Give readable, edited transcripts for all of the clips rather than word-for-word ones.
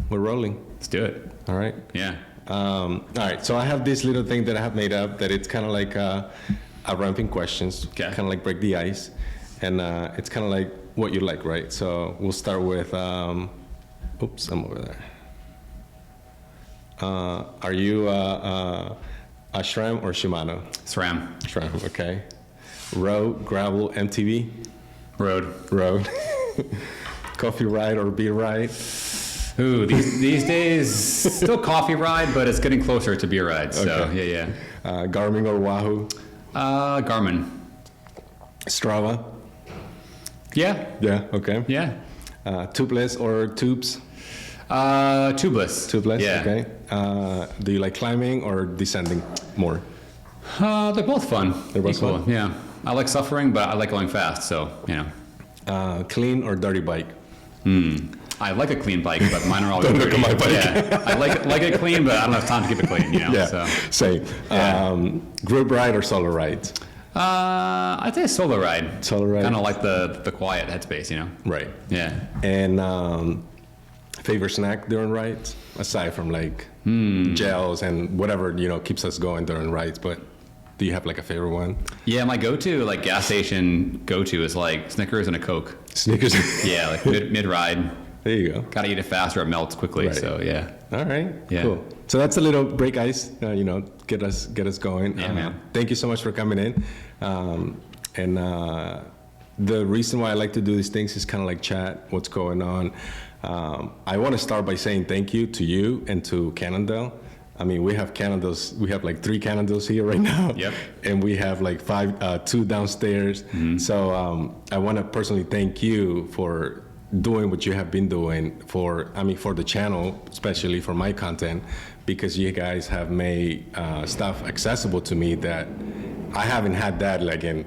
we're rolling. Let's do it. All right. Yeah. All right. So I have this little thing that I have made up that it's kind of like a ramping questions, Okay. kind of like break the ice, and it's kind of like what you like, right? So we'll start with. Oops, I'm over there. Are you a SRAM or Shimano? SRAM. SRAM. Okay. Road, gravel, MTB. Road. Road. Coffee ride or beer ride? Ooh, these days, still coffee ride, but it's getting closer to beer ride. So Okay. yeah. Garmin or Wahoo? Garmin. Strava? Yeah. Yeah, okay. Yeah. Tubeless or tubes? Tubeless. Tubeless, Yeah. okay. Do you like climbing or descending more? They're both fun. They're both Equal. fun? Yeah. I like suffering, but I like going fast. So Clean or dirty bike? I like a clean bike, but mine are always Don't look dirty. at my bike. Yeah. I like it clean, but I don't have time to keep it clean. Yeah, So. same. Yeah. Group ride or solo ride? I'd say a solo ride. Solo ride. Kind of like the quiet headspace, Right. Yeah. And favorite snack during rides? Aside from like gels and whatever, keeps us going during rides, but do you have like a favorite one? Yeah, my go-to, like gas station go-to is like Snickers and a Coke. Snickers. Yeah, like mid-ride. There you go. Gotta eat it fast or it melts quickly. Right. So yeah. All right. Yeah. Cool. So that's a little break ice. Get us going. Yeah, man. Thank you so much for coming in. The reason why I like to do these things is kind of like chat what's going on. I want to start by saying thank you to you and to Cannondale. I mean, we have Cannondales. We have like 3 Cannondales here right now. Yep. And we have like 2 downstairs. So I want to personally thank you for doing what you have been doing for the channel, especially for my content, because you guys have made stuff accessible to me that I haven't had that like in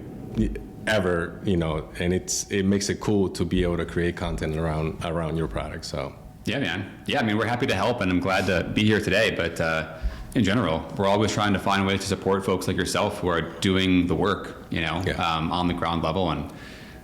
ever, and it makes it cool to be able to create content around your product. So Yeah, man. Yeah, I mean, we're happy to help, and I'm glad to be here today. But in general, we're always trying to find ways to support folks like yourself who are doing the work, on the ground level, and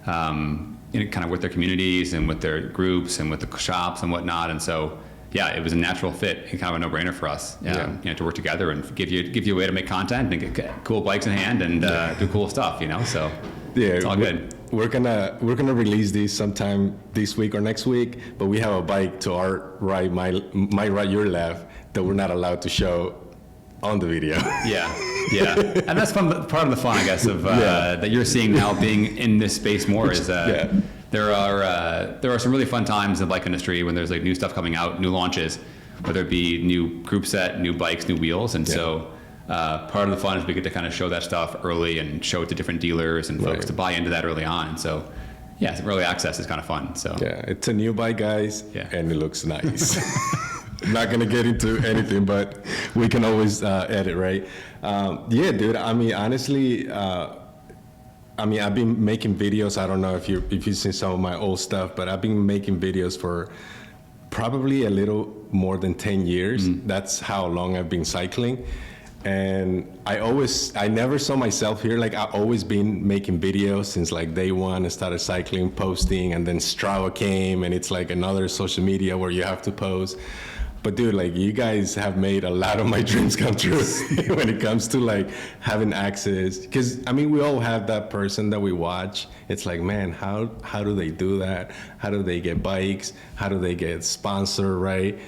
kind of with their communities and with their groups and with the shops and whatnot. And so, yeah, it was a natural fit and kind of a no-brainer for us, to work together and give you a way to make content and get cool bikes in hand and do cool stuff, So yeah, it's all good. We're gonna release these sometime this week or next week, but we have a bike to our right, my right, your left, that we're not allowed to show on the video. Yeah, and that's part of the fun, I guess, of that you're seeing now being in this space more. Is there are some really fun times in the bike industry when there's like new stuff coming out, new launches, whether it be new group set, new bikes, new wheels, and so. Part of the fun is we get to kind of show that stuff early and show it to different dealers and folks to buy into that early on. And so, yeah, early access is kind of fun. So yeah, it's a new bike, guys, and it looks nice. Not gonna get into anything, but we can always edit, right? Yeah, dude. I mean, honestly, I've been making videos. I don't know if you've seen some of my old stuff, but I've been making videos for probably a little more than 10 years. That's how long I've been cycling. And I never saw myself here. Like, I've always been making videos since like day one. I started cycling, posting, and then Strava came, and it's like another social media where you have to post. But dude, like, you guys have made a lot of my dreams come true when it comes to like having access. Because I mean, we all have that person that we watch. It's like, man, how do they do that? How do they get bikes? How do they get sponsored, right?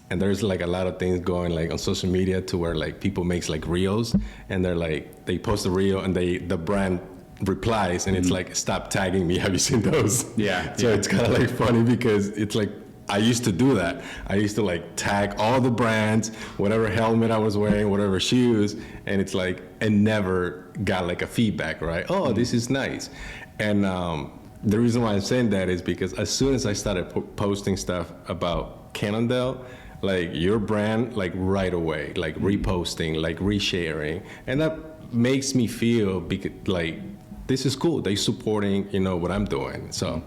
And there's like a lot of things going like on social media to where like people makes like reels, and they're like, they post a reel and the brand replies, and it's like, stop tagging me. Have you seen those? Yeah. So it's kind of like funny because it's like, I used to do that. I used to like tag all the brands, whatever helmet I was wearing, whatever shoes, and it's like, and never got like a feedback, right? Oh, this is nice. And the reason why I'm saying that is because as soon as I started posting stuff about Cannondale, like your brand, like right away, like reposting, like resharing, and that makes me feel like this is cool. They supporting, what I'm doing. So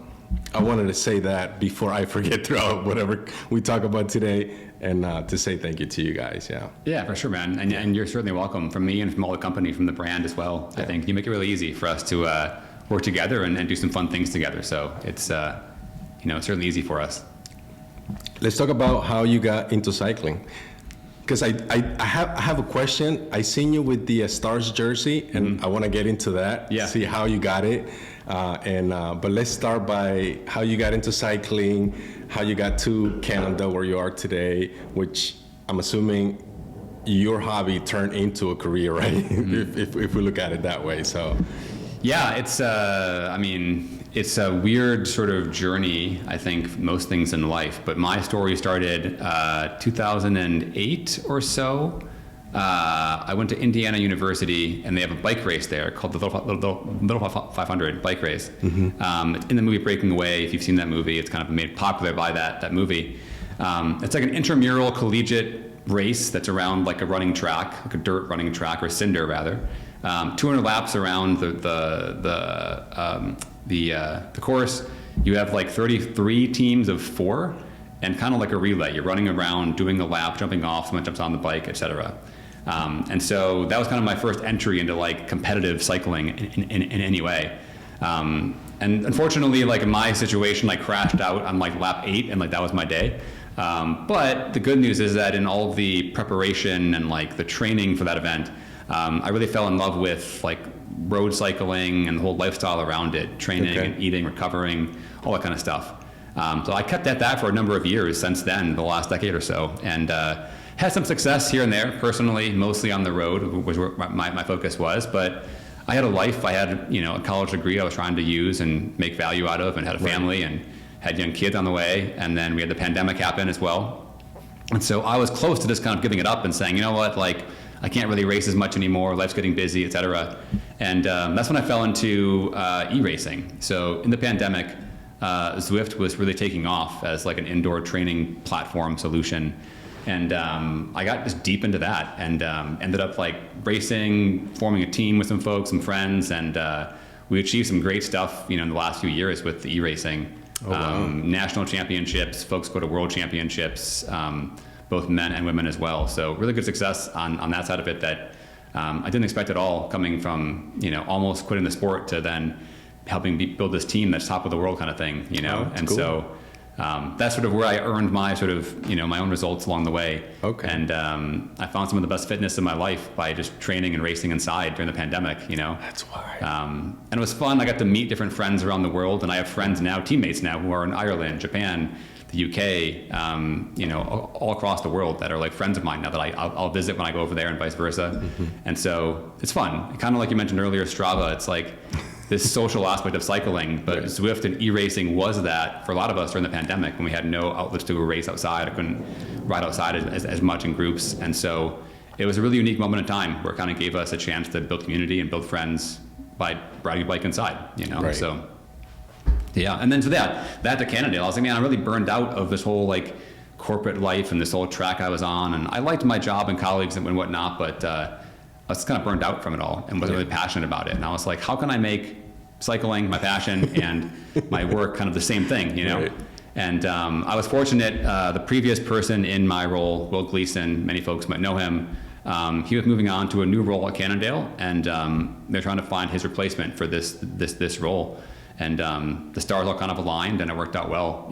I wanted to say that before I forget throughout whatever we talk about today, and to say thank you to you guys. Yeah, for sure, man. And you're certainly welcome from me and from all the company, from the brand as well. I think you make it really easy for us to work together and do some fun things together. So it's certainly easy for us. let's talk about how you got into cycling. Because I have a question. I seen you with the Stars jersey, and I want to get into that. Yeah. See how you got it, but let's start by how you got into cycling, how you got to Canada where you are today, which I'm assuming your hobby turned into a career, right? if we look at it that way. So. Yeah, it's I mean, it's a weird sort of journey, I think, most things in life. But my story started 2008 or so. I went to Indiana University, and they have a bike race there called the Little 500 bike race. It's in the movie Breaking Away. If you've seen that movie, it's kind of made popular by that movie. It's like an intramural collegiate race that's around like a running track, like a dirt running track, or cinder rather. 200 laps around the course. You have like 33 teams of 4, and kind of like a relay. You're running around, doing a lap, jumping off, someone jumps on the bike, etc. And so that was kind of my first entry into like competitive cycling in any way. And unfortunately, like in my situation, I crashed out on like lap 8, and like that was my day. But the good news is that in all of the preparation and like the training for that event, I really fell in love with like road cycling and the whole lifestyle around it, training and eating, recovering, all that kind of stuff. So I kept at that for a number of years since then, the last decade or so, and had some success here and there personally, mostly on the road, was where my focus was. But I had a life. I had a college degree I was trying to use and make value out of, and had a family and had young kids on the way. And then we had the pandemic happen as well. And so I was close to just kind of giving it up and saying, you know what, like, I can't really race as much anymore, life's getting busy, et cetera. And that's when I fell into e-racing. So in the pandemic, Zwift was really taking off as like an indoor training platform solution. And I got just deep into that, and ended up like racing, forming a team with some folks, some friends, and we achieved some great stuff, in the last few years with the e-racing. Oh, wow. National championships, folks go to world championships, both men and women as well. So really good success on that side of it that I didn't expect at all, coming from, almost quitting the sport to then helping build this team that's top of the world kind of thing, Oh, and cool. So that's sort of where I earned my sort of, my own results along the way. Okay. And I found some of the best fitness in my life by just training and racing inside during the pandemic, That's why. And it was fun. I got to meet different friends around the world, and I have friends now, teammates now, who are in Ireland, Japan, the UK, all across the world that are like friends of mine now that I'll visit when I go over there, and vice versa. Mm-hmm. And so it's fun. Kind of like you mentioned earlier, Strava, it's like this social aspect of cycling, but Zwift and e-racing was that for a lot of us during the pandemic when we had no outlets to race outside. I couldn't ride outside as much in groups. And so it was a really unique moment in time where it kind of gave us a chance to build community and build friends by riding a bike inside, Right. So yeah, and then to that to Cannondale, I was like, man, I'm really burned out of this whole like corporate life and this whole track I was on. And I liked my job and colleagues and whatnot, but I was kind of burned out from it all and wasn't really passionate about it. And I was like, how can I make cycling my passion and my work kind of the same thing, Right. And I was fortunate, the previous person in my role, Will Gleason, many folks might know him, he was moving on to a new role at Cannondale, and they're trying to find his replacement for this role. And the stars all kind of aligned, and it worked out well,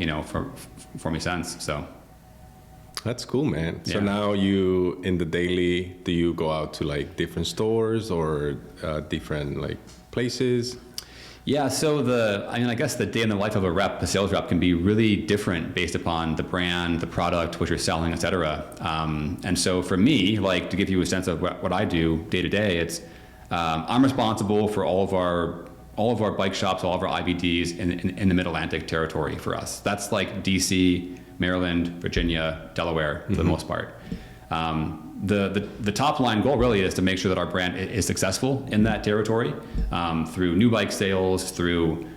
for me since, so. That's cool, man. Yeah. So now you, in the daily, do you go out to like different stores or different like places? Yeah, so I guess the day in the life of a sales rep can be really different based upon the brand, the product, what you're selling, et cetera. And so for me, like to give you a sense of what I do day to day, it's I'm responsible for all of our bike shops, all of our IBDs in the Mid-Atlantic territory for us. That's like DC, Maryland, Virginia, Delaware, for the most part. The top line goal really is to make sure that our brand is successful in that territory through new bike sales, through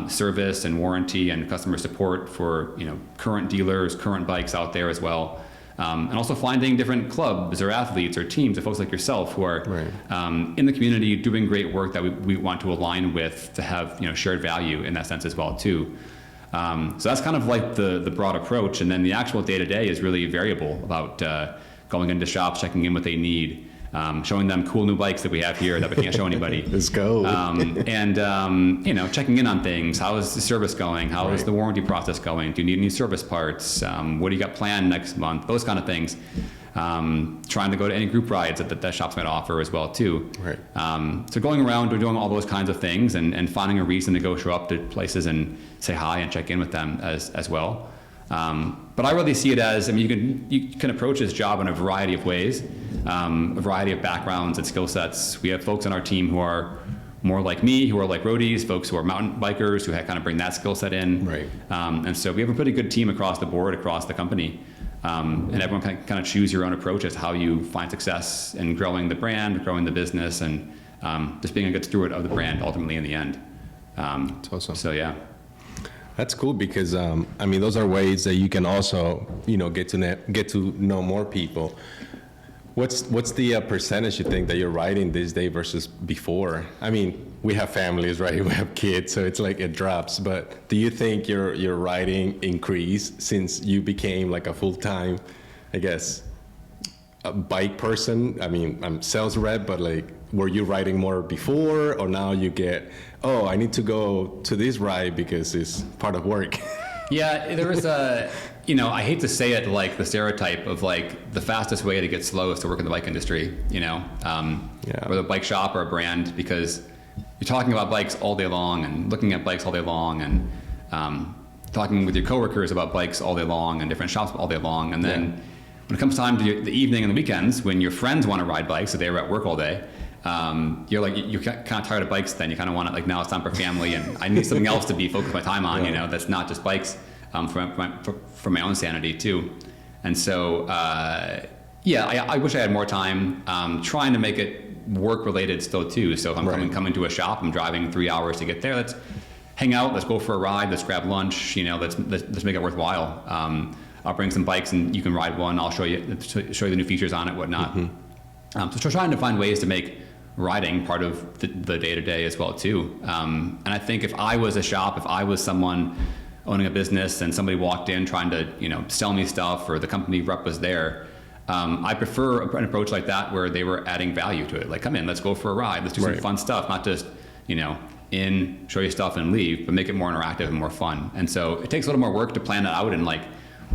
service and warranty and customer support for current dealers, current bikes out there as well, and also finding different clubs or athletes or teams of folks like yourself who are in the community doing great work that we want to align with to have shared value in that sense as well too. So that's kind of like the broad approach, and then the actual day-to-day is really variable about going into shops, checking in what they need, showing them cool new bikes that we have here that we can't show anybody. Let's go. Checking in on things. How is the service going? How is the warranty process going? Do you need any service parts? What do you got planned next month? Those kind of things. Trying to go to any group rides that shops might offer as well too. Right. So going around, we're doing all those kinds of things and finding a reason to go show up to places and say hi and check in with them as well. But I really see it as, you can approach this job in a variety of ways, a variety of backgrounds and skill sets. We have folks on our team who are more like me, who are like roadies, folks who are mountain bikers, who kind of bring that skill set in. Right. And so we have a pretty good team across the board, across the company. And everyone can kind of choose your own approach as how you find success in growing the brand, growing the business, and just being a good steward of the brand ultimately in the end. That's awesome. So yeah. That's cool because those are ways that you can also get to know more people. What's the percentage you think that you're riding this day versus before? I mean, we have families, right? We have kids, so it's like it drops. But do you think your riding increased since you became like a full-time, I guess, a bike person? I mean, I'm sales rep, but like, were you riding more before, or now you get, oh, I need to go to this ride because it's part of work? Yeah, there was I hate to say it, like the stereotype of like the fastest way to get slow is to work in the bike industry, whether a bike shop or a brand, because you're talking about bikes all day long and looking at bikes all day long and talking with your coworkers about bikes all day long and different shops all day long. And then when it comes time to the evening and the weekends, when your friends want to ride bikes, so they were at work all day, you're kind of tired of bikes then. You kind of want it, like, now it's time for family and I need something else to be focused my time on, that's not just bikes, for my own sanity too. And so, I wish I had more time, trying to make it work related still too. So if I'm coming to a shop, I'm driving 3 hours to get there, let's hang out, let's go for a ride, let's grab lunch, let's make it worthwhile. I'll bring some bikes and you can ride one, I'll show you the new features on it, whatnot. So trying to find ways to make riding part of the day-to-day as well too. And I think if I was a shop, if I was someone owning a business and somebody walked in trying to sell me stuff, or the company rep was there, I prefer an approach like that where they were adding value to it. Like, come in, let's go for a ride, let's do some fun stuff, not just show you stuff and leave, but make it more interactive and more fun. And so it takes a little more work to plan that out, and like,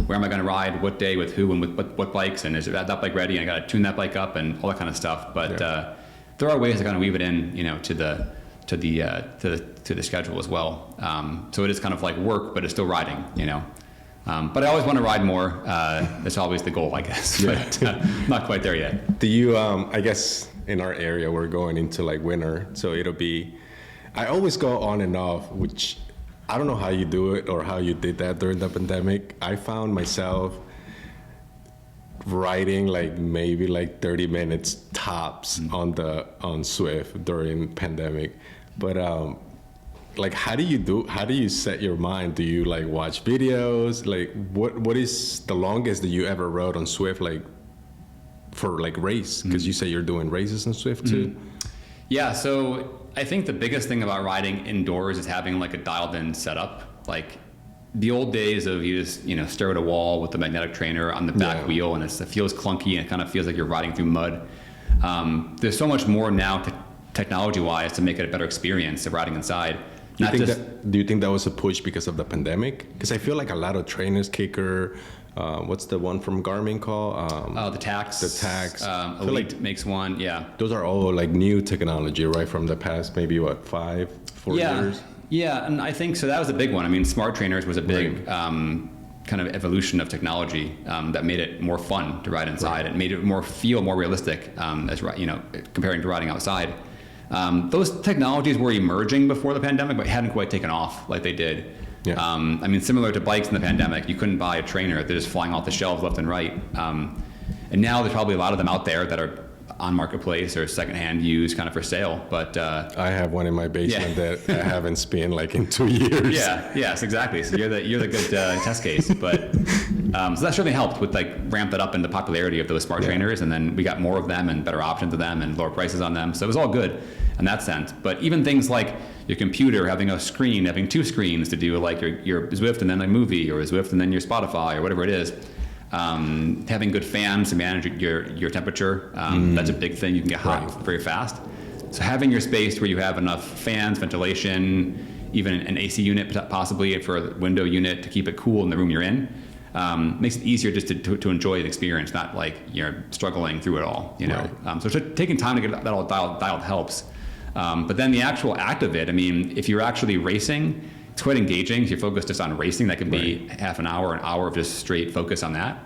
where am I going to ride, what day, with who, and with what bikes, and is that bike ready, and I got to tune that bike up, and all that kind of stuff. But there are ways to kind of weave it in, to the schedule as well. So it is kind of like work, but it's still riding, But I always want to ride more. That's always the goal, I guess. But not quite there yet. Do you? I guess in our area we're going into like winter, so it'll be. I always go on and off, which I don't know how you do it or how you did that during the pandemic. I found myself riding like maybe like 30 minutes tops on Swift during pandemic. But like, how do you set your mind? Do you like watch videos? Like, what is the longest that you ever rode on Swift, like for like race? Because you say you're doing races on Swift too. Yeah, so I think the biggest thing about riding indoors is having like a dialed in setup. Like the old days of you just, stare at a wall with the magnetic trainer on the back wheel, and it feels clunky and it kind of feels like you're riding through mud. There's so much more now technology-wise to make it a better experience of riding inside. Do you think that was a push because of the pandemic? Because I feel like a lot of trainers, Kicker, what's the one from Garmin called? The Tax. The Tax. Elite makes one, yeah. Those are all like new technology, right? From the past, maybe 4 years? Yeah, and I think, so that was a big one. I mean, smart trainers was a big kind of evolution of technology that made it more fun to ride inside. It made it feel more realistic comparing to riding outside. Those technologies were emerging before the pandemic, but hadn't quite taken off like they did. Yeah. Similar to bikes in the pandemic, you couldn't buy a trainer. They're just flying off the shelves left and right. And now there's probably a lot of them out there that are on marketplace or secondhand used kind of for sale. But I have one in my basement that I haven't spun like in 2 years. Yes, exactly. So you're the good test case. But so that certainly helped with like ramp that up in the popularity of those smart trainers, and then we got more of them and better options of them and lower prices on them. So it was all good in that sense. But even things like your computer having having two screens to do like your Zwift and then a movie, or a Zwift and then your Spotify or whatever it is. Having good fans to manage your temperature, that's a big thing. You can get hot very fast. So having your space where you have enough fans, ventilation, even an AC unit possibly for a window unit to keep it cool in the room you're in, makes it easier just to enjoy the experience, not like you're struggling through it all, you know. So taking time to get that all dialed helps. But then the actual act of it, I mean, if you're actually racing, it's quite engaging. If you're focused just on racing, that can be half an hour of just straight focus on that.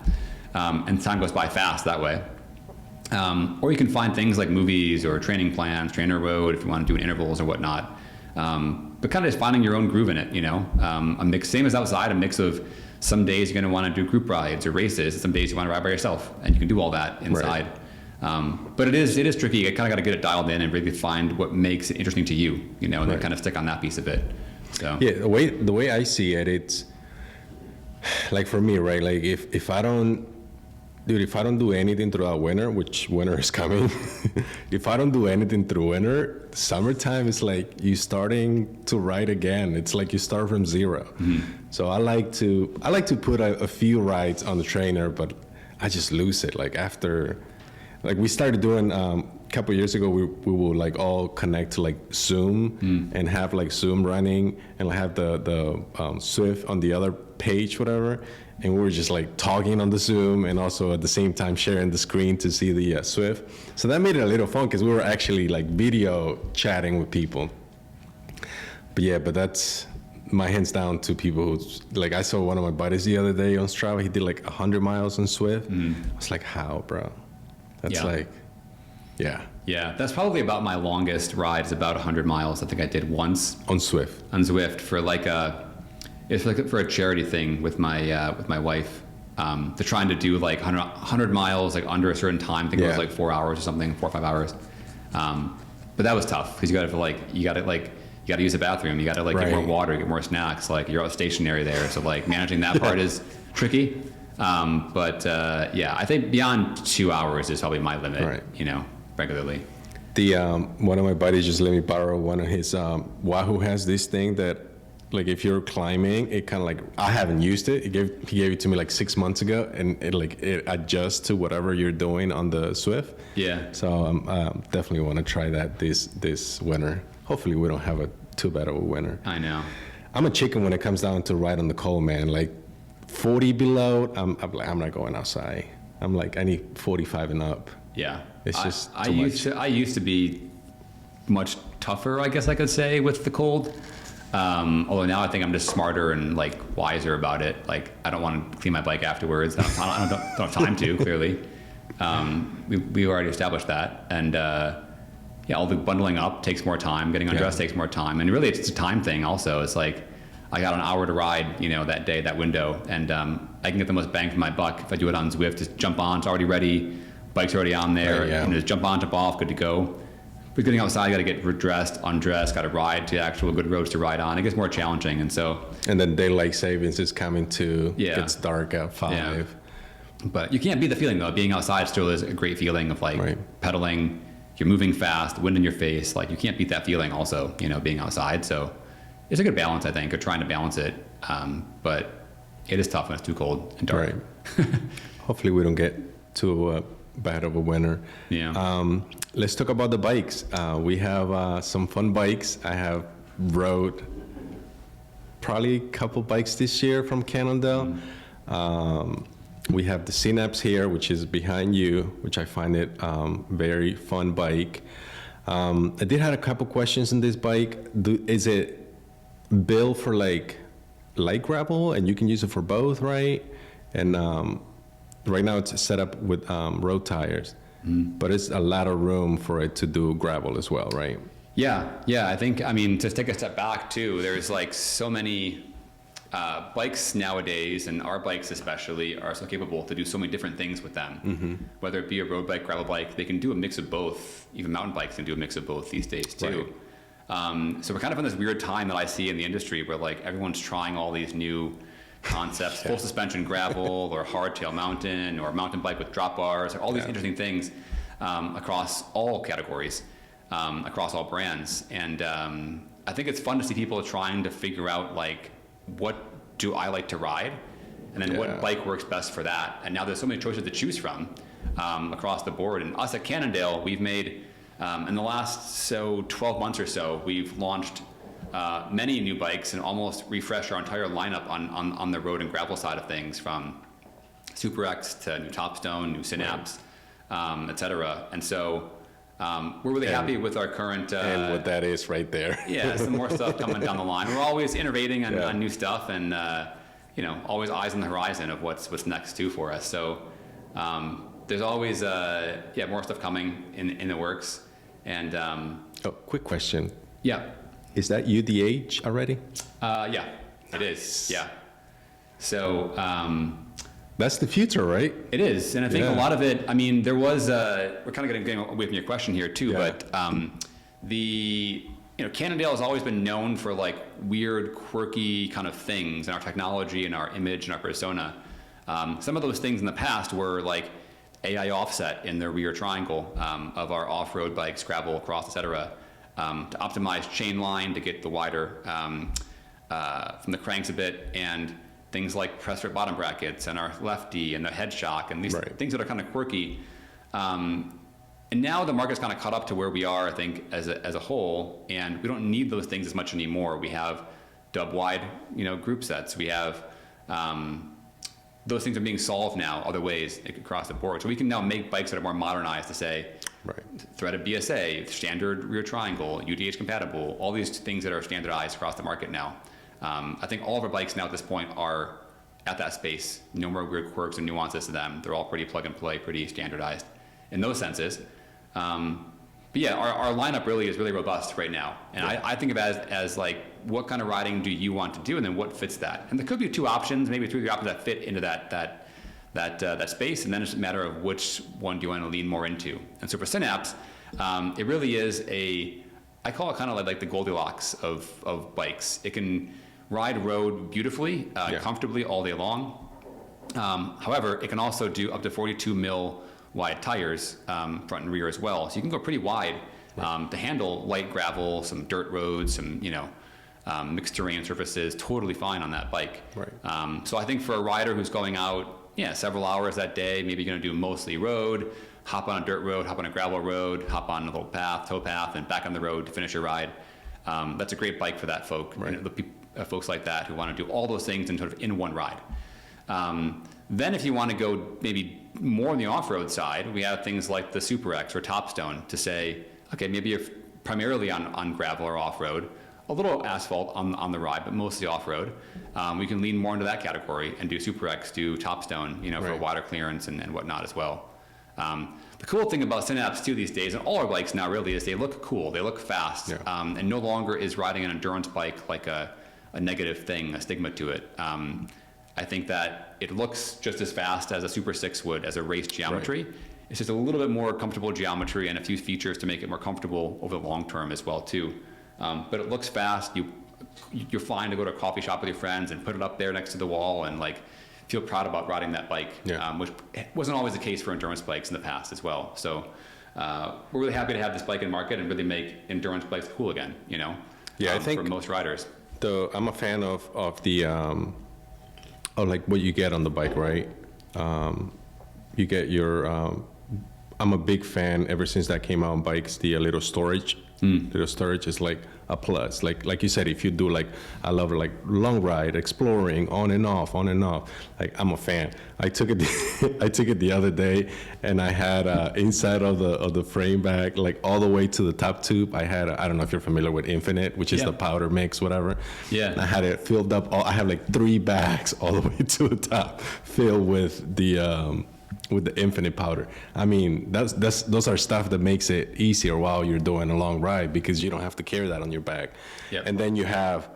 And time goes by fast that way. Or you can find things like movies or training plans, trainer road, if you want to do intervals or whatnot. But kind of just finding your own groove in it, you know. A mix, same as outside, a mix of some days you're going to want to do group rides or races, and some days you want to ride by yourself, and you can do all that inside. But it is tricky. You kind of got to get it dialed in and really find what makes it interesting to you, you know, and then kind of stick on that piece of it. So yeah, the way I see it, it's like for me, right? Like if I don't do anything throughout winter, which winter is coming, if I don't do anything through winter, summertime is like you starting to ride again. It's like you start from zero. So I like to put a few rides on the trainer, but I just lose it. Like after, like we started doing a couple of years ago, we will like all connect to like Zoom and have like Zoom running and have the Swift on the other page, whatever. And we were just like talking on the Zoom and also at the same time sharing the screen to see the Swift. So that made it a little fun because we were actually like video chatting with people. But yeah, but that's my hands down to people who, like I saw one of my buddies the other day on Strava, he did like 100 miles on Swift. I was like, how, bro? That's like, yeah. Yeah, that's probably about my longest ride is about 100 miles. I think I did once. On Swift? On Zwift for like it's like for a charity thing with my wife. They're trying to do like 100 miles like under a certain time. I think it was like 4 hours or something, 4 or 5 hours. But that was tough because you got to use the bathroom. You got to like get more water, get more snacks. Like you're out stationary there, so like managing that part is tricky. But yeah, I think beyond 2 hours is probably my limit. You know, regularly. The one of my buddies just let me borrow one of his. Wahoo has this thing that, like, if you're climbing, it kind of like, I haven't used it. He gave it to me like 6 months ago, and it adjusts to whatever you're doing on the Swift. Yeah. So definitely want to try that this winter. Hopefully we don't have too bad of a winter. I know. I'm a chicken when it comes down to ride on the cold, man. Like 40 below, I'm not going outside. I'm like, I need 45 and up. Yeah. It's just too much. I used to be much tougher, I guess I could say, with the cold. Although now I think I'm just smarter and like wiser about it. Like I don't want to clean my bike afterwards. I don't have time to, clearly. We already established that. And yeah, all the bundling up takes more time. Getting undressed takes more time. And really it's a time thing also. It's like I got an hour to ride, you know, that day, that window. And I can get the most bang for my buck if I do it on Zwift. Just jump on, it's already ready. Bike's already on there. And just jump on, jump off, good to go. But getting outside, you got to get dressed, undressed, got to ride to actual good roads to ride on. It gets more challenging, and so. And then daylight savings is coming too. Yeah. It's dark at 5. Yeah. But you can't beat the feeling though. Being outside still is a great feeling of like pedaling. You're moving fast, wind in your face. Like you can't beat that feeling. Also, you know, being outside. So it's a good balance, I think, or trying to balance it. But it is tough when it's too cold and dark. Right. Hopefully, we don't get too bad of a winter. Yeah. Let's talk about the bikes. We have some fun bikes. I have rode probably a couple bikes this year from Cannondale. We have the Synapse here, which is behind you, which I find it very fun bike. I did have a couple questions on this bike. Is it built for like light gravel, and you can use it for both, right? And right now it's set up with road tires, but it's a lot of room for it to do gravel as well, right? Yeah, I think, I mean, to take a step back too, there's like so many bikes nowadays, and our bikes especially, are so capable to do so many different things with them. Whether it be a road bike, gravel bike, they can do a mix of both. Even mountain bikes can do a mix of both these days too. So we're kind of in this weird time that I see in the industry where like everyone's trying all these new concepts, full suspension gravel or hardtail mountain or mountain bike with drop bars, or all these interesting things across all categories, across all brands. And I think it's fun to see people trying to figure out like, what do I like to ride? and then what bike works best for that. And now there's so many choices to choose from across the board. And us at Cannondale, we've made, in the last 12 months or so, we've launched many new bikes and almost refreshed our entire lineup on the road and gravel side of things, from Super X to new Topstone, new Synapse, et cetera. And so we're really happy with our current... and what that is right there. Yeah, some more stuff coming down the line. We're always innovating on new stuff, and always eyes on the horizon of what's next too for us. So there's always more stuff coming in the works. And quick question. Yeah. Is that UDH already? Yeah, it is. Yeah. So that's the future, right? It is, and I think a lot of it. I mean, there was. We're kind of getting away from your question here too, but Cannondale has always been known for like weird, quirky kind of things in our technology and our image and our persona. Some of those things in the past were like AI offset in the rear triangle of our off-road bikes, gravel, cross, etc. To optimize chain line to get the wider from the cranks a bit, and things like press rib bottom brackets and our lefty and the head shock and these things that are kind of quirky. And now the market's kind of caught up to where we are, I think, as a whole, and we don't need those things as much anymore. We have dub wide, group sets. We have those things are being solved now other ways across the board. So we can now make bikes that are more modernized to say, threaded BSA, standard rear triangle, UDH compatible, all these things that are standardized across the market now. I think all of our bikes now at this point are at that space. No more weird quirks and nuances to them. They're all pretty plug and play, pretty standardized in those senses. But yeah, our lineup really is really robust right now. And I think of it as like, what kind of riding do you want to do, and then what fits that? And there could be two options, maybe two or three options that fit into that space, and then it's a matter of which one do you want to lean more into. And so for Synapse, it really is I call it kind of like the Goldilocks of bikes. It can ride road beautifully, comfortably all day long. However, it can also do up to 42 mil wide tires, front and rear as well. So you can go pretty wide to handle light gravel, some dirt roads, some mixed terrain surfaces, totally fine on that bike. So I think for a rider who's going out, several hours that day, maybe going to do mostly road, hop on a dirt road, hop on a gravel road, hop on a little path, tow path, and back on the road to finish your ride. That's a great bike for that folk, folks like that who want to do all those things in one ride. Then if you want to go maybe more on the off-road side, we have things like the Super X or Topstone to say, okay, maybe you're primarily on gravel or off-road, a little asphalt on the ride, but mostly off-road. We can lean more into that category and do Super X, do Topstone, for wider clearance and whatnot as well. The cool thing about Synapse too these days, and all our bikes now really, is they look cool, they look fast, and no longer is riding an endurance bike like a negative thing, a stigma to it. I think that it looks just as fast as a Super 6 would as a race geometry. It's just a little bit more comfortable geometry and a few features to make it more comfortable over the long term as well too. But it looks fast. You're fine to go to a coffee shop with your friends and put it up there next to the wall and like feel proud about riding that bike, which wasn't always the case for endurance bikes in the past as well. So we're really happy to have this bike in market and really make endurance bikes cool again, I think for most riders. I'm a fan of the of like what you get on the bike, right? You get your I'm a big fan ever since that came out on bikes, the little storage. Little storage is like a plus. Like you said, if you do I love like long ride, exploring, on and off. Like I'm a fan. I took it the other day, and I had inside of the frame bag, like all the way to the top tube. I had I don't know if you're familiar with Infinite, which is the powder mix, whatever. Yeah. And I had it filled up. I have like 3 bags all the way to the top, filled with the Infinite powder. I mean, those are stuff that makes it easier while you're doing a long ride, because you don't have to carry that on your back. And then you have,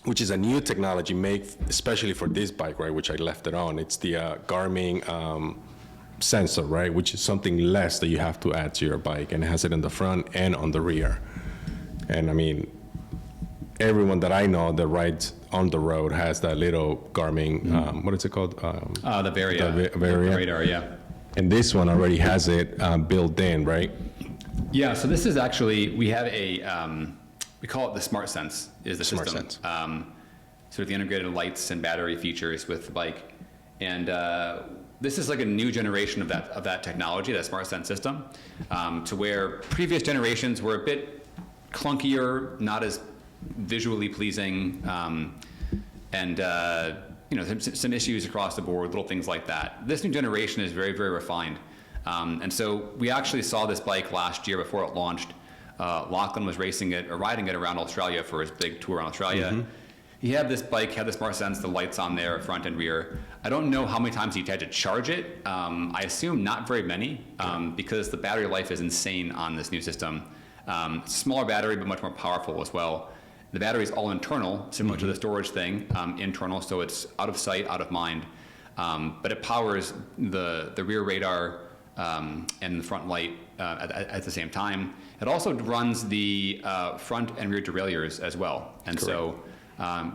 which is a new technology made especially for this bike, right, which I left it on. It's the Garmin sensor, right, which is something less that you have to add to your bike, and it has it in the front and on the rear. And I mean, everyone that I know that rides on the road has that little Garmin, what is it called? The Varia. The Varia. Radar, yeah. And this one already has it built in, right? Yeah, so this is actually, we have we call it the Smart Sense is the Smart system. Sense. sort of the integrated lights and battery features with the bike. And this is like a new generation of that technology, that smart sense system, to where previous generations were a bit clunkier, not as visually pleasing, and some issues across the board, little things like that. This new generation is very, very refined. And so we actually saw this bike last year before it launched. Lachlan was riding it around Australia for his big tour around Australia. Mm-hmm. He had this bike, had the smart sense, the lights on there, front and rear. I don't know how many times he had to charge it. I assume not very many, because the battery life is insane on this new system. Smaller battery, but much more powerful as well. The battery is all internal, similar to the storage thing, internal, so it's out of sight, out of mind. But it powers the rear radar and the front light at the same time. It also runs the front and rear derailleurs as well. And correct. So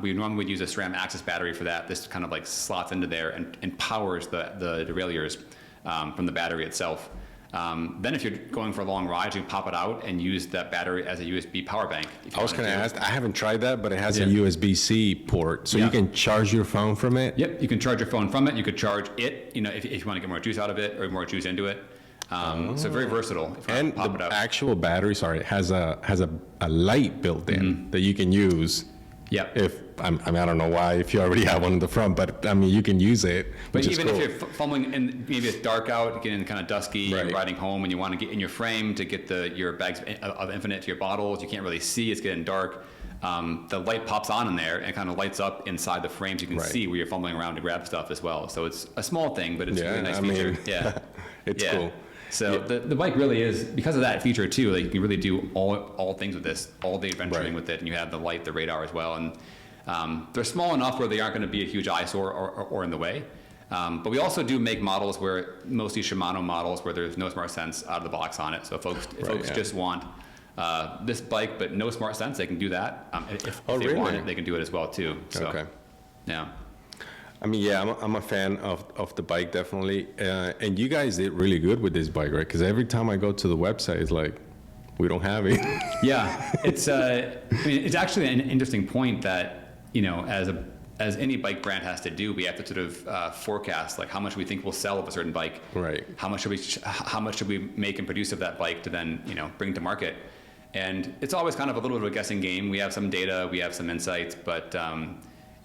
we normally would use a SRAM Access battery for that. This kind of like slots into there and powers the derailleurs from the battery itself. Then if you're going for long rides, you can pop it out and use that battery as a USB power bank. I was going to ask, I haven't tried that, but it has a USB-C port, so you can charge your phone from it? Yep, you can charge your phone from it. You could charge it, if you want to get more juice out of it or more juice into it. So very versversatile. And the actual battery, has a light built in that you can use. Yeah. I don't know why, if you already have one in the front, but you can use it. But even if you're fumbling and maybe it's dark out, getting kind of dusky, you're riding home and you want to get in your frame to get your bags of Infinite to your bottles, you can't really see, it's getting dark. The light pops on in there and kind of lights up inside the frames. You can see where you're fumbling around to grab stuff as well. So it's a small thing, but it's a really nice feature. It's cool. So the bike really is, because of that feature too, like you can really do all things with this, all day adventuring with it, and you have the light, the radar as well. And they're small enough where they aren't going to be a huge eyesore or in the way. But we also do make models where, mostly Shimano models, where there's no smart sense out of the box on it. So if folks just want this bike but no smart sense, they can do that. If they want it, they can do it as well too. So, yeah. I'm a fan of the bike, definitely. And you guys did really good with this bike, right? Because every time I go to the website, it's like, we don't have it. Yeah, it's actually an interesting point that, as any bike brand has to do, we have to sort of forecast like how much we think we'll sell of a certain bike. Right. How much should we make and produce of that bike to then bring to market? And it's always kind of a little bit of a guessing game. We have some data, we have some insights, but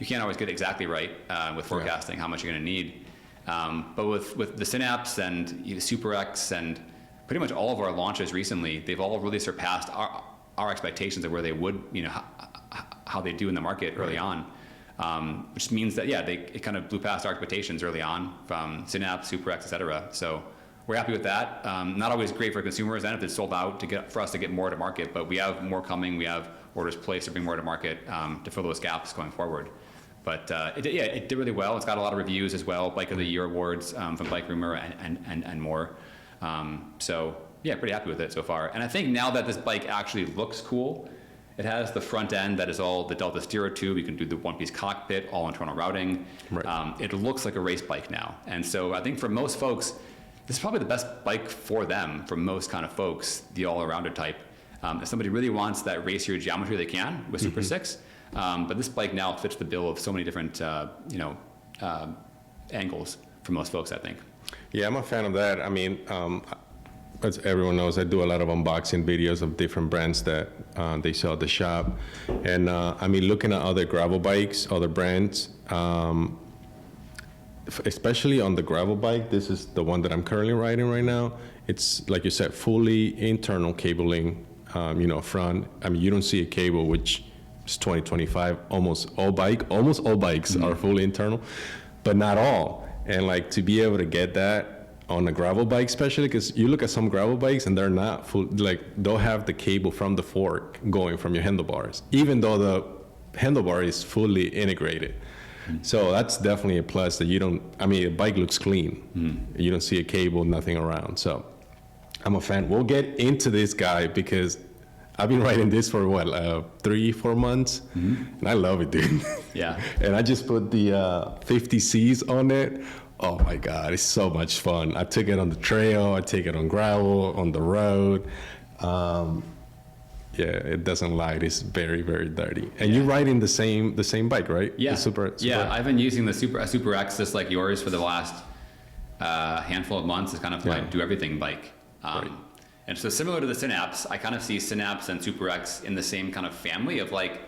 you can't always get exactly right with forecasting how much you're going to need. But with the Synapse and Super X and pretty much all of our launches recently, they've all really surpassed our expectations of where they would, how they do in the market early on. Which means that, it kind of blew past our expectations early on from Synapse, Super X, et cetera. So we're happy with that. Not always great for consumers and if it's sold out for us to get more to market, but we have more coming. We have orders placed to bring more to market to fill those gaps going forward. But it did really well. It's got a lot of reviews as well, Bike of the Year awards from Bike Rumor and more. Pretty happy with it so far. And I think now that this bike actually looks cool, it has the front end that is all the Delta Stereo tube. You can do the one-piece cockpit, all internal routing. Right. It looks like a race bike now. And so I think for most folks, this is probably the best bike for them, for most kind of folks, the all-arounder type. If somebody really wants that racier geometry, they can with Super 6. But this bike now fits the bill of so many different, angles for most folks, I think. Yeah, I'm a fan of that. As everyone knows, I do a lot of unboxing videos of different brands that they sell at the shop. And looking at other gravel bikes, other brands, especially on the gravel bike, this is the one that I'm currently riding right now. It's, like you said, fully internal cabling, front. You don't see a cable, which is 2025. Almost all bikes are fully internal, but not all. And to be able to get that on a gravel bike, especially because you look at some gravel bikes and they're not full, they'll have the cable from the fork going from your handlebars, even though the handlebar is fully integrated. So that's definitely a plus that a bike looks clean. You don't see a cable, nothing around. So I'm a fan. We'll get into this guy because I've been riding this for 3-4 months, and I love it, dude. Yeah. And I just put the 50Cs on it. Oh my God, it's so much fun. I took it on the trail, I take it on gravel, on the road. Yeah, it doesn't lie. It's very, very dirty. And you're riding the same bike, right? Yeah. The super. Yeah, I've been using the Super X just like yours for the last handful of months. It's kind of like do everything bike. Right. And so similar to the Synapse, I kind of see Synapse and Super X in the same kind of family of like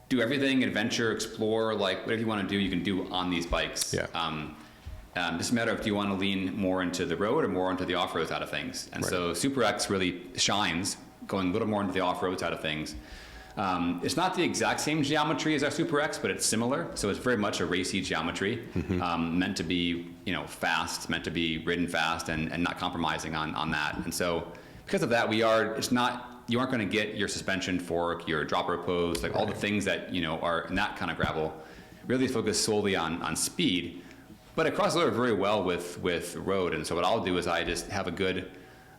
do everything, adventure, explore, like whatever you want to do, you can do on these bikes. Yeah. Just a matter of do you want to lean more into the road or more into the off-road side of things. And so Super X really shines going a little more into the off-road side of things. It's not the exact same geometry as our Super X, but it's similar. So it's very much a racy geometry, meant to be, fast, meant to be ridden fast, and not compromising on that. And so because of that, you aren't going to get your suspension fork, your drop rope pose, like all the things that are in that kind of gravel. Really focus solely on speed, but it crosses over very well with road. And so what I'll do is I just have a good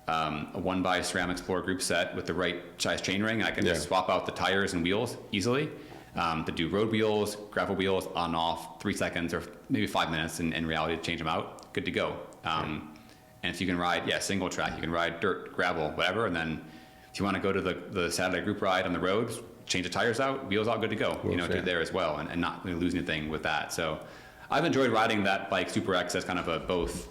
a 1x Ceramic Explorer group set with the right size chainring. I can just swap out the tires and wheels easily to do road wheels, gravel wheels, on off, 3 seconds or maybe 5 minutes in reality to change them out. Good to go. And if you can ride, single track, you can ride dirt, gravel, whatever. And then if you want to go to the Saturday group ride on the road, change the tires out, wheels out, good to go. Do there as well, and not really lose anything with that. So I've enjoyed riding that bike, Super X, as kind of both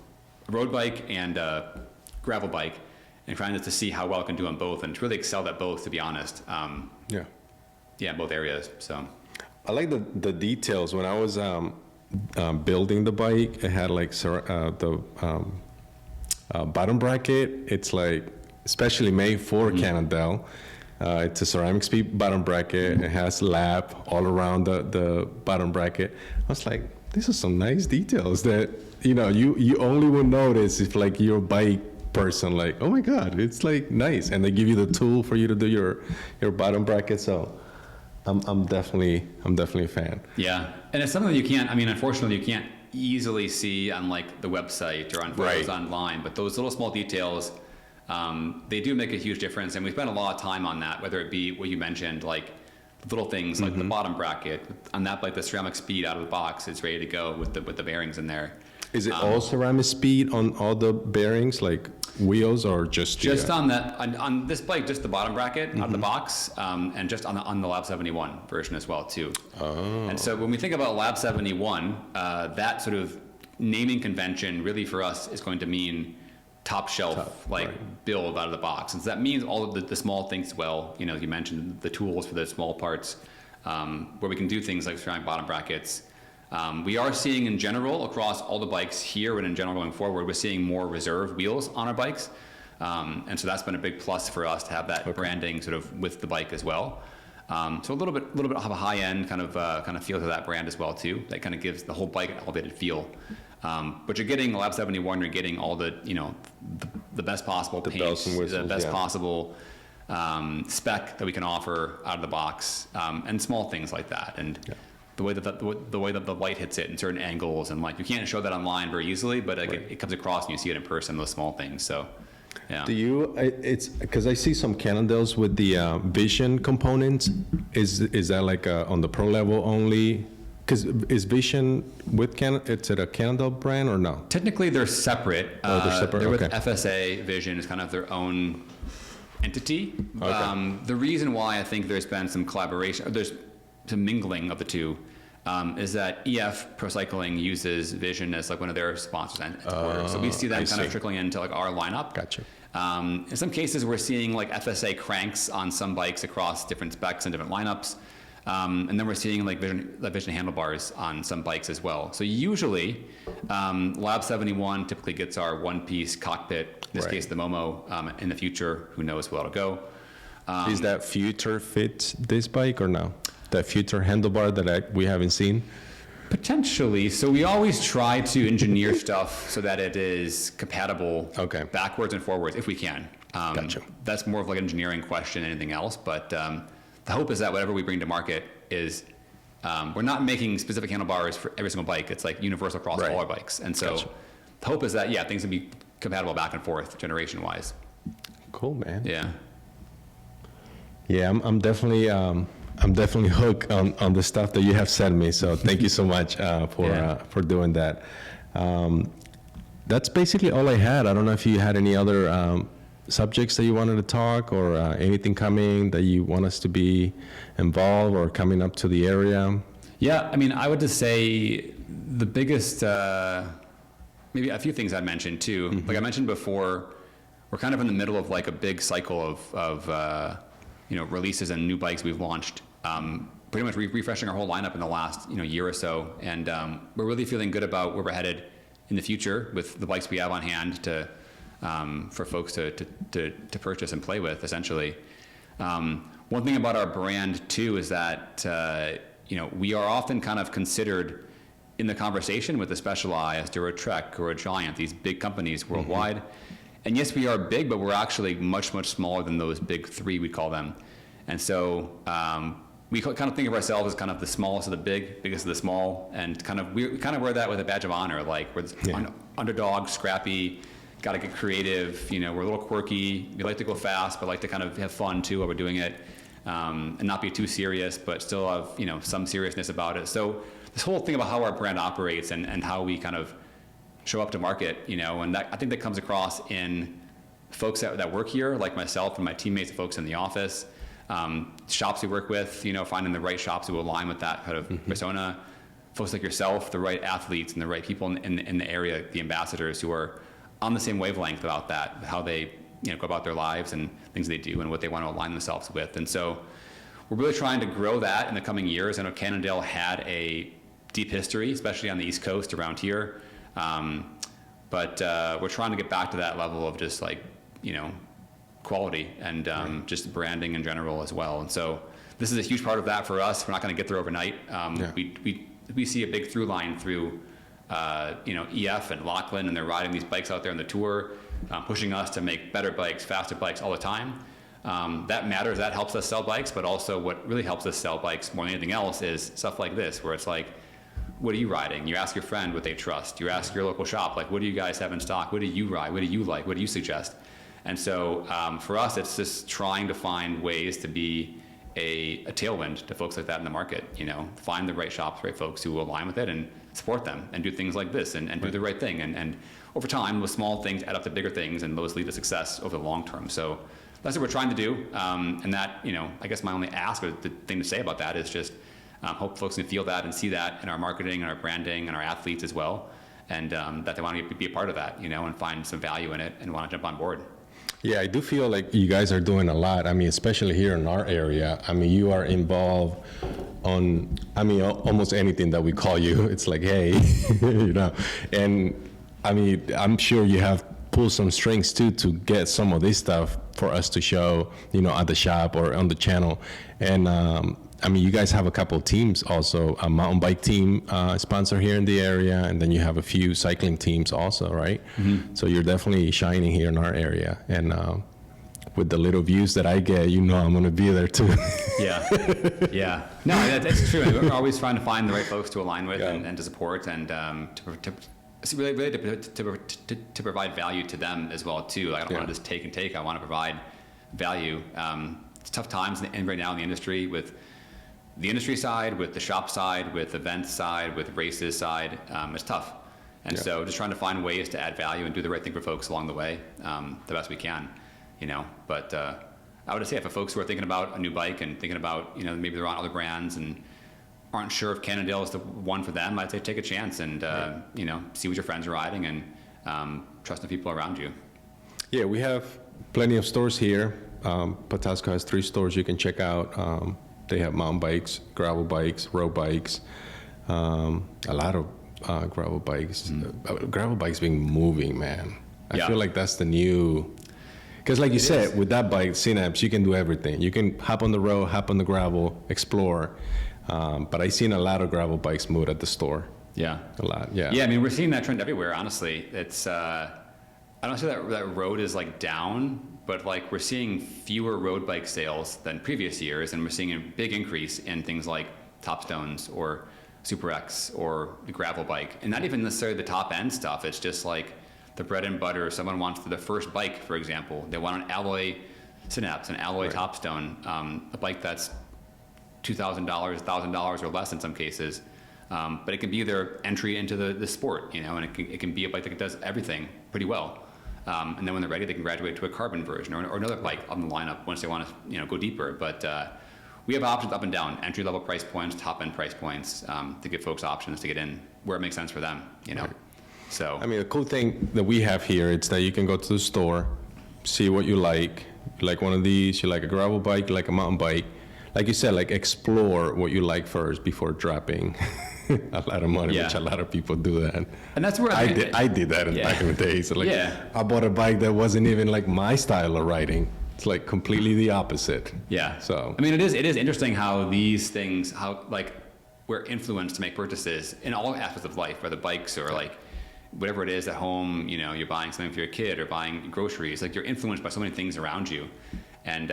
a road bike and a gravel bike, and trying to see how well it can do on both, and it's really excelled at both, to be honest. Both areas. So I like the details. When I was building the bike, it had like the bottom bracket. It's like especially made for Cannondale. It's a ceramic speed bottom bracket. It has lap all around the bottom bracket. I was like, these are some nice details that you only would notice if like your bike person, like, oh my god, it's like nice, and they give you the tool for you to do your bottom bracket. So I'm definitely a fan. Yeah, and it's something that you can't, unfortunately you can't easily see on like the website or on photos online, but those little small details, they do make a huge difference, and we spend a lot of time on that, whether it be what you mentioned, like little things like the bottom bracket on that, like the ceramic speed out of the box, it's ready to go with the bearings in there. Is it all ceramic speed on all the bearings, like wheels, or just on that on this bike, just the bottom bracket out of the box, and just on the Lab 71 version as well too. Oh. And so when we think about Lab 71, that sort of naming convention really for us is going to mean top shelf build out of the box, and so that means all of the small things as well. You mentioned the tools for the small parts, where we can do things like ceramic bottom brackets. We are seeing in general across all the bikes here, and in general going forward, we're seeing more reserve wheels on our bikes. And so that's been a big plus for us to have that branding sort of with the bike as well. So a little bit of a high end kind of feel to that brand as well too. That kind of gives the whole bike an elevated feel. But you're getting Lab 71, you're getting all the, the best possible paints, the best possible spec that we can offer out of the box, and small things like that. And the way that the light hits it in certain angles, and like you can't show that online very easily, but it comes across and you see it in person, those small things. So yeah. Do you? It's because I see some Cannondales with the Vision components. Is that like on the pro level only? Because is Vision with it's at a Cannondale brand or no? Technically, they're separate. Oh, they're separate. They're with FSA. Vision is kind of their own entity. The reason why I think there's been some collaboration, there's some mingling of the two, is that EF Pro Cycling uses Vision as like one of their sponsors and supporters. So we see that kind of trickling into like our lineup. Gotcha. In some cases, we're seeing like FSA cranks on some bikes across different specs and different lineups. And then we're seeing like Vision handlebars on some bikes as well. So usually, Lab 71 typically gets our one-piece cockpit, in this case the Momo. In the future, who knows where it'll go. Is that future fit this bike or no? That future handlebar that we haven't seen? Potentially. So we always try to engineer stuff so that it is compatible backwards and forwards if we can. Gotcha. That's more of like an engineering question than anything else. But the hope is that whatever we bring to market is, we're not making specific handlebars for every single bike. It's like universal across all our bikes. And so the hope is that, things will be compatible back and forth generation-wise. Cool, man. Yeah. Yeah, I'm definitely hooked on the stuff that you have sent me. So thank you so much for doing that. That's basically all I had. I don't know if you had any other subjects that you wanted to talk, or anything coming that you want us to be involved or coming up to the area? Yeah, I mean, I would just say the biggest, maybe a few things I'd mention too. Like I mentioned before, we're kind of in the middle of like a big cycle of releases and new bikes we've launched. Pretty much refreshing our whole lineup in the last year or so, and we're really feeling good about where we're headed in the future with the bikes we have on hand to for folks to purchase and play with, essentially. One thing about our brand too is that we are often kind of considered in the conversation with a Specialized or a Trek or a Giant, these big companies worldwide. And yes, we are big, but we're actually much, much smaller than those big three, we call them. And so we kind of think of ourselves as kind of the smallest of the big, biggest of the small, and we kind of wear that with a badge of honor, like we're underdog, scrappy, got to get creative, we're a little quirky, we like to go fast, but like to kind of have fun too while we're doing it, and not be too serious, but still have, some seriousness about it. So this whole thing about how our brand operates and how we kind of show up to market, and that, I think that comes across in folks that work here, like myself and my teammates, the folks in the office, shops we work with, finding the right shops who align with that kind of persona, folks like yourself, the right athletes and the right people in the area, the ambassadors who are on the same wavelength about that, how they go about their lives and things they do and what they want to align themselves with. And so we're really trying to grow that in the coming years. I know Cannondale had a deep history, especially on the East Coast around here. But we're trying to get back to that level of just like, quality and just branding in general as well. And so this is a huge part of that for us. We're not going to get there overnight. We see a big through line through, EF and Lachlan, and they're riding these bikes out there on the tour, pushing us to make better bikes, faster bikes all the time. That matters. That helps us sell bikes, but also what really helps us sell bikes more than anything else is stuff like this, where it's like, what are you riding? You ask your friend what they trust. You ask your local shop, like, what do you guys have in stock? What do you ride? What do you like? What do you suggest? And so for us, it's just trying to find ways to be a tailwind to folks like that in the market, find the right shops, right folks who will align with it and support them and do things like this and do the right thing. And over time, those small things add up to bigger things, and those lead to success over the long term. So that's what we're trying to do. And that, I guess my only ask or the thing to say about that is just hope folks can feel that and see that in our marketing and our branding and our athletes as well. And that they want to be a part of that, and find some value in it and want to jump on board. Yeah, I do feel like you guys are doing a lot. I mean, especially here in our area. I mean, you are involved on, almost anything that we call you. It's like, hey, And I mean, I'm sure you have pulled some strings too to get some of this stuff for us to show, at the shop or on the channel. And you guys have a couple of teams also, a mountain bike team sponsor here in the area, and then you have a few cycling teams also, right? Mm-hmm. So you're definitely shining here in our area. And with the little views that I get, I'm going to be there too. Yeah. No, that's true. We're always trying to find the right folks to align with and to support and to provide value to them as well too. I don't want to just take and take. I want to provide value. It's tough times right now in the industry with the industry side, with the shop side, with events side, with races side. It's tough. And so just trying to find ways to add value and do the right thing for folks along the way, the best we can, But I would say if folks who are thinking about a new bike and thinking about, maybe they're on other brands and aren't sure if Cannondale is the one for them, I'd say take a chance and, see what your friends are riding and trust the people around you. Yeah, we have plenty of stores here. Pawtuska has 3 stores you can check out. They have mountain bikes, gravel bikes, road bikes, a lot of gravel bikes. Gravel bikes being moving, man. I feel like that's the new, because like you said, with that bike, Synapse, you can do everything. You can hop on the road, hop on the gravel, explore. But I've seen a lot of gravel bikes move at the store. Yeah. A lot, yeah. Yeah, we're seeing that trend everywhere, honestly. It's, I don't say that road is like down, but like we're seeing fewer road bike sales than previous years, and we're seeing a big increase in things like Topstones or Super X or the gravel bike. And not even necessarily the top end stuff, it's just like the bread and butter. Someone wants the first bike, for example. They want an alloy Synapse, an alloy Topstone, a bike that's $2,000, $1,000 or less in some cases. But it can be their entry into the sport, and it can be a bike that does everything pretty well. And then when they're ready, they can graduate to a carbon version or another bike on the lineup once they want to go deeper. But we have options up and down, entry-level price points, top-end price points, to give folks options to get in where it makes sense for them, Right. So I mean, the cool thing that we have here is that you can go to the store, see what you like. You like one of these, you like a gravel bike, you like a mountain bike. Like you said, like explore what you like first before dropping a lot of money, which a lot of people do that. And that's where I did that back in the day. So like, I bought a bike that wasn't even like my style of riding. It's like completely the opposite. Yeah. So I mean, it is interesting how these things, we're influenced to make purchases in all aspects of life, whether bikes or like whatever it is at home, you're buying something for your kid or buying groceries, like you're influenced by so many things around you. And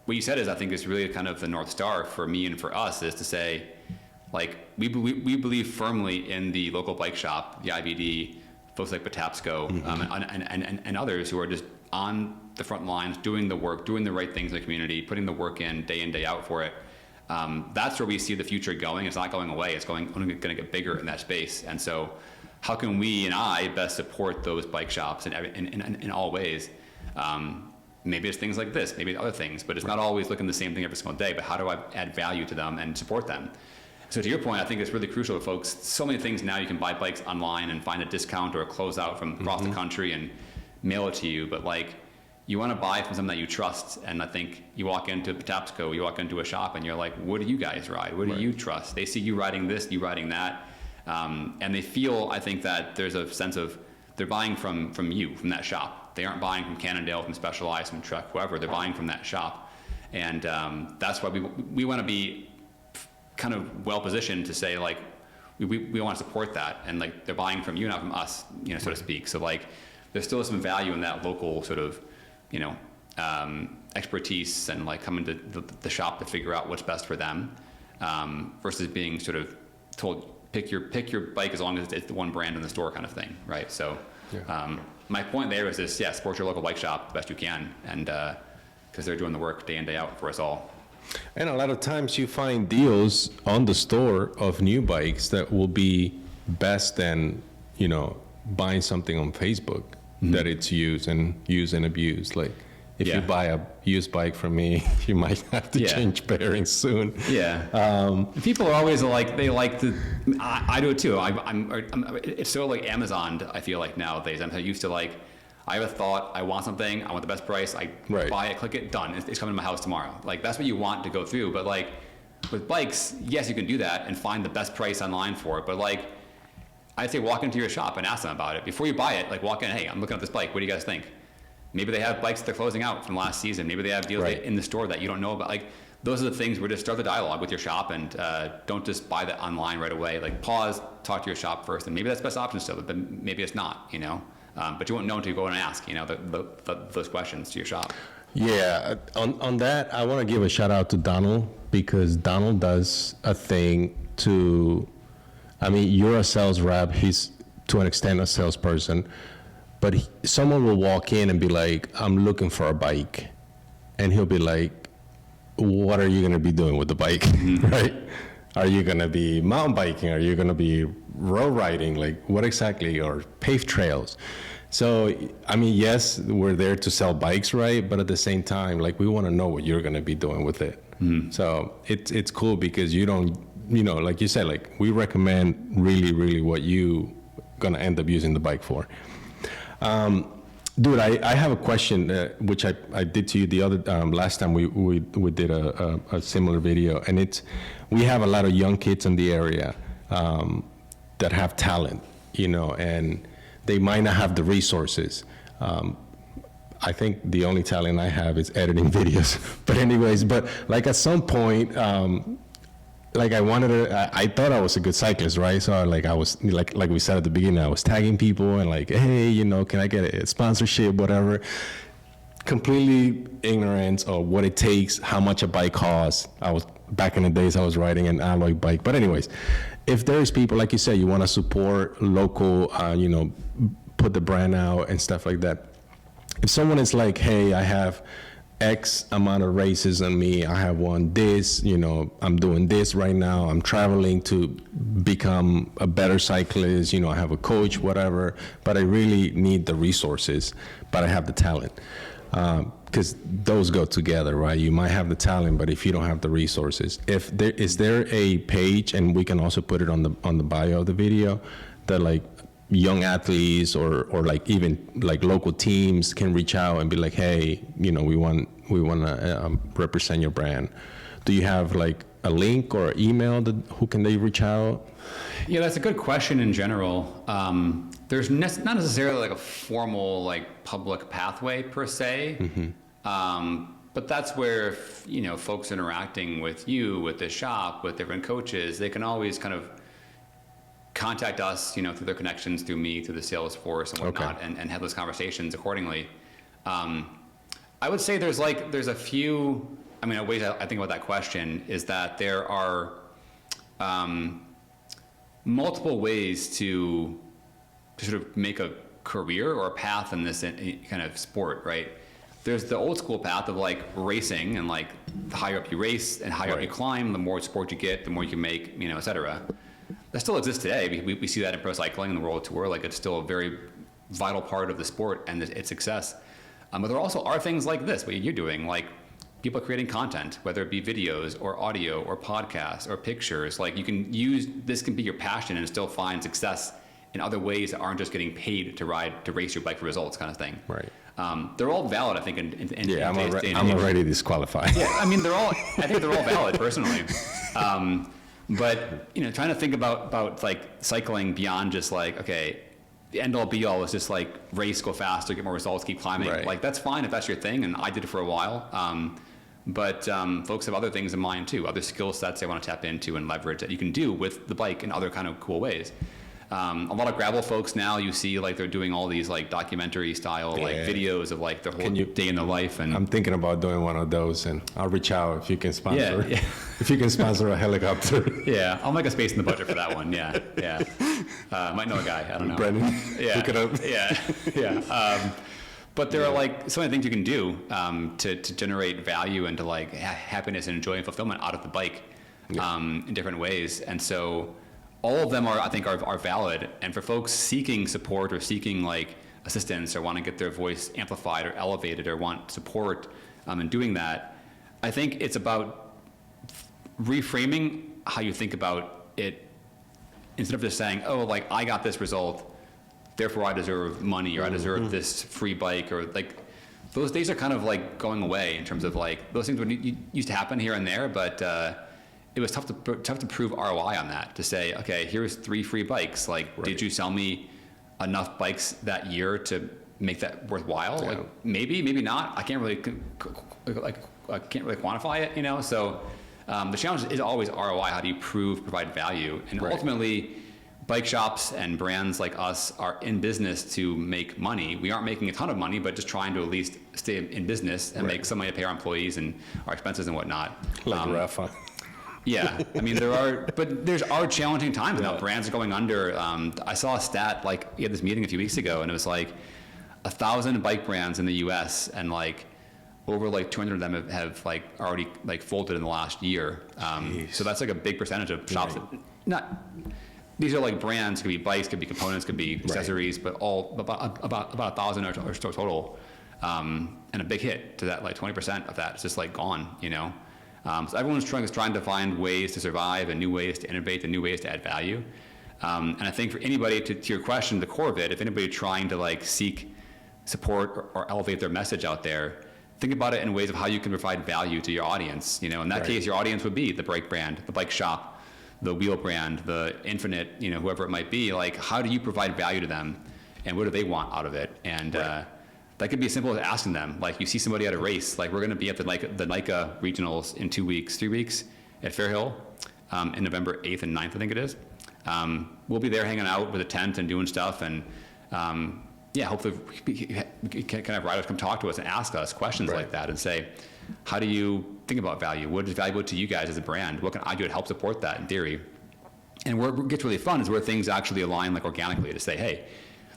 what you said I think is really kind of the North Star for me and for us, is to say, like, we believe firmly in the local bike shop, the IBD, folks like Patapsco, and others who are just on the front lines, doing the work, doing the right things in the community, putting the work in, day out for it. That's where we see the future going. It's not going away. It's only going to get bigger in that space. And so how can we and I best support those bike shops in all ways? Maybe it's things like this, maybe it's other things, but it's not always looking the same thing every single day. But how do I add value to them and support them? So to your point, I think it's really crucial to folks. So many things now, you can buy bikes online and find a discount or a closeout from across the country and mail it to you. But like, you want to buy from someone that you trust. And I think you walk into Patapsco, you walk into a shop and you're like, what do you guys ride? What do you trust? They see you riding this, you riding that. And they feel, I think, that there's a sense of they're buying from you, from that shop. They aren't buying from Cannondale, from Specialized, from Trek, whoever. They're buying from that shop. And that's why we want to be kind of well positioned to say, like, we want to support that. And like, they're buying from you, not from us, so to speak. So like, there's still some value in that local sort of, expertise and like coming to the shop to figure out what's best for them, versus being sort of told, pick your bike as long as it's the one brand in the store kind of thing, right? So my point there is this, support your local bike shop the best you can, and because they're doing the work day in, day out for us all. And a lot of times you find deals on the store of new bikes that will be best than, buying something on Facebook that it's used and abused. Like, if you buy a used bike from me, you might have to change bearings soon. People are always like, they like to, I do it too. It's so like Amazoned, I feel like nowadays. I'm so used to like, I have a thought, I want something, I want the best price, I buy it, click it, done. It's coming to my house tomorrow. Like, that's what you want to go through. But like, with bikes, yes, you can do that and find the best price online for it. But like, I'd say walk into your shop and ask them about it. Before you buy it, like walk in, hey, I'm looking at this bike, what do you guys think? Maybe they have bikes they're closing out from last season. Maybe they have deals in the store that you don't know about. Like, those are the things where just start the dialogue with your shop, and don't just buy that online right away. Like, pause, talk to your shop first, and maybe that's the best option still, but maybe it's not, But you won't know until you go and ask, those questions to your shop. Yeah, on that, I want to give a shout out to Donald, because Donald does a thing to, you're a sales rep, he's to an extent a salesperson, but someone will walk in and be like, I'm looking for a bike. And he'll be like, what are you going to be doing with the bike, right? Are you going to be mountain biking? Are you going to be road riding? Like, what exactly? Or paved trails? So, yes, we're there to sell bikes, right? But at the same time, like, we want to know what you're going to be doing with it. So it's cool because you don't, like you said, like, we recommend really, really what you going to end up using the bike for. Dude, I have a question, which I did to you the other last time we did a similar video, and it's, we have a lot of young kids in the area that have talent, and they might not have the resources. I think the only talent I have is editing videos. But anyways, like at some point, like I thought I was a good cyclist, right? So I was like we said at the beginning, I was tagging people and like, hey, can I get a sponsorship, whatever. Completely ignorant of what it takes, how much a bike costs. Back in the days, I was riding an alloy bike. But anyways, if there's people, like you said, you want to support local, put the brand out and stuff like that. If someone is like, hey, I have X amount of races on me. I have won this, I'm doing this right now. I'm traveling to become a better cyclist. I have a coach, whatever, but I really need the resources, but I have the talent. Because those go together, right? You might have the talent, but if you don't have the resources, is there a page, and we can also put it on the bio of the video, that like young athletes or like even like local teams can reach out and be like, hey, we want to represent your brand. Do you have like a link or email who can they reach out? Yeah, that's a good question in general. There's not necessarily like a formal like public pathway per se, but that's where folks interacting with you, with the shop, with different coaches, they can always kind of contact us, through their connections, through me, through the sales force and whatnot, and have those conversations accordingly. I would say there's a few. A way I think about that question is that there are multiple ways to sort of make a career or a path in this kind of sport, right? There's the old school path of like racing, and like the higher up you race and higher up you climb, the more support you get, the more you can make, et cetera. That still exists today. We see that in pro cycling and the World Tour. Like, it's still a very vital part of the sport and its success. But there also are things like this, what you're doing, like people creating content, whether it be videos or audio or podcasts or pictures. Like, you can use, this can be your passion and still find success in other ways that aren't just getting paid to race your bike for results, kind of thing. Right. They're all valid, I think, in yeah, I'm already disqualified. Yeah, I think they're all valid personally. But trying to think about like cycling beyond just like, okay, the end all be all is just like race, go faster, get more results, keep climbing. Right. Like, that's fine if that's your thing, and I did it for a while. But folks have other things in mind too, other skill sets they want to tap into and leverage that you can do with the bike in other kind of cool ways. A lot of gravel folks now, you see like they're doing all these like documentary style like videos of like their whole day in the life. And I'm thinking about doing one of those, and I'll reach out if you can sponsor. Yeah. If you can sponsor a helicopter. Yeah, I'll make a space in the budget for that one. Yeah. Might know a guy. I don't know. Brennan. Yeah. Look it up. Yeah. But there are like so many things you can do to generate value and to like happiness and joy and fulfillment out of the bike in different ways. And so all of them I think are valid. And for folks seeking support or seeking like assistance or want to get their voice amplified or elevated or want support in doing that, I think it's about reframing how you think about it, instead of just saying, oh, like I got this result, therefore I deserve money, or I deserve this free bike, or like those days are kind of like going away in terms of like those things used to happen here and there, but it was tough to prove ROI on that, to say, okay, here's 3 free bikes. Like, did you sell me enough bikes that year to make that worthwhile? Yeah. Like, maybe not. I can't really quantify it, So the challenge is always ROI. How do you provide value? And ultimately, bike shops and brands like us are in business to make money. We aren't making a ton of money, but just trying to at least stay in business and make some money to pay our employees and our expenses and whatnot. Like Rafa. Yeah, I mean, there's challenging times now. Brands are going under. I saw a stat, like, we had this meeting a few weeks ago, and it was like 1,000 bike brands in the U.S. and like over like 200 of them have like already like folded in the last year. So that's like a big percentage of shops. These are like brands, could be bikes, could be components, could be accessories, but all about 1,000 or so total, and a big hit to that, like 20% of that is just like gone, So everyone's trying to find ways to survive and new ways to innovate and new ways to add value. And I think for anybody, to your question, the core of it, if anybody trying to like seek support or elevate their message out there, think about it in ways of how you can provide value to your audience. In that case, your audience would be the brake brand, the bike shop, the wheel brand, the Infinite, whoever it might be. Like, how do you provide value to them, and what do they want out of it? And that could be as simple as asking them. Like, you see somebody at a race, like we're going to be at the NICA regionals in 3 weeks at Fairhill in November 8th and 9th, I think it is. We'll be there hanging out with a tent and doing stuff, and hopefully we can have riders come talk to us and ask us questions like that and say, how do you think about value? What is valuable to you guys as a brand? What can I do to help support that in theory? And where it gets really fun is where things actually align like organically, to say, hey,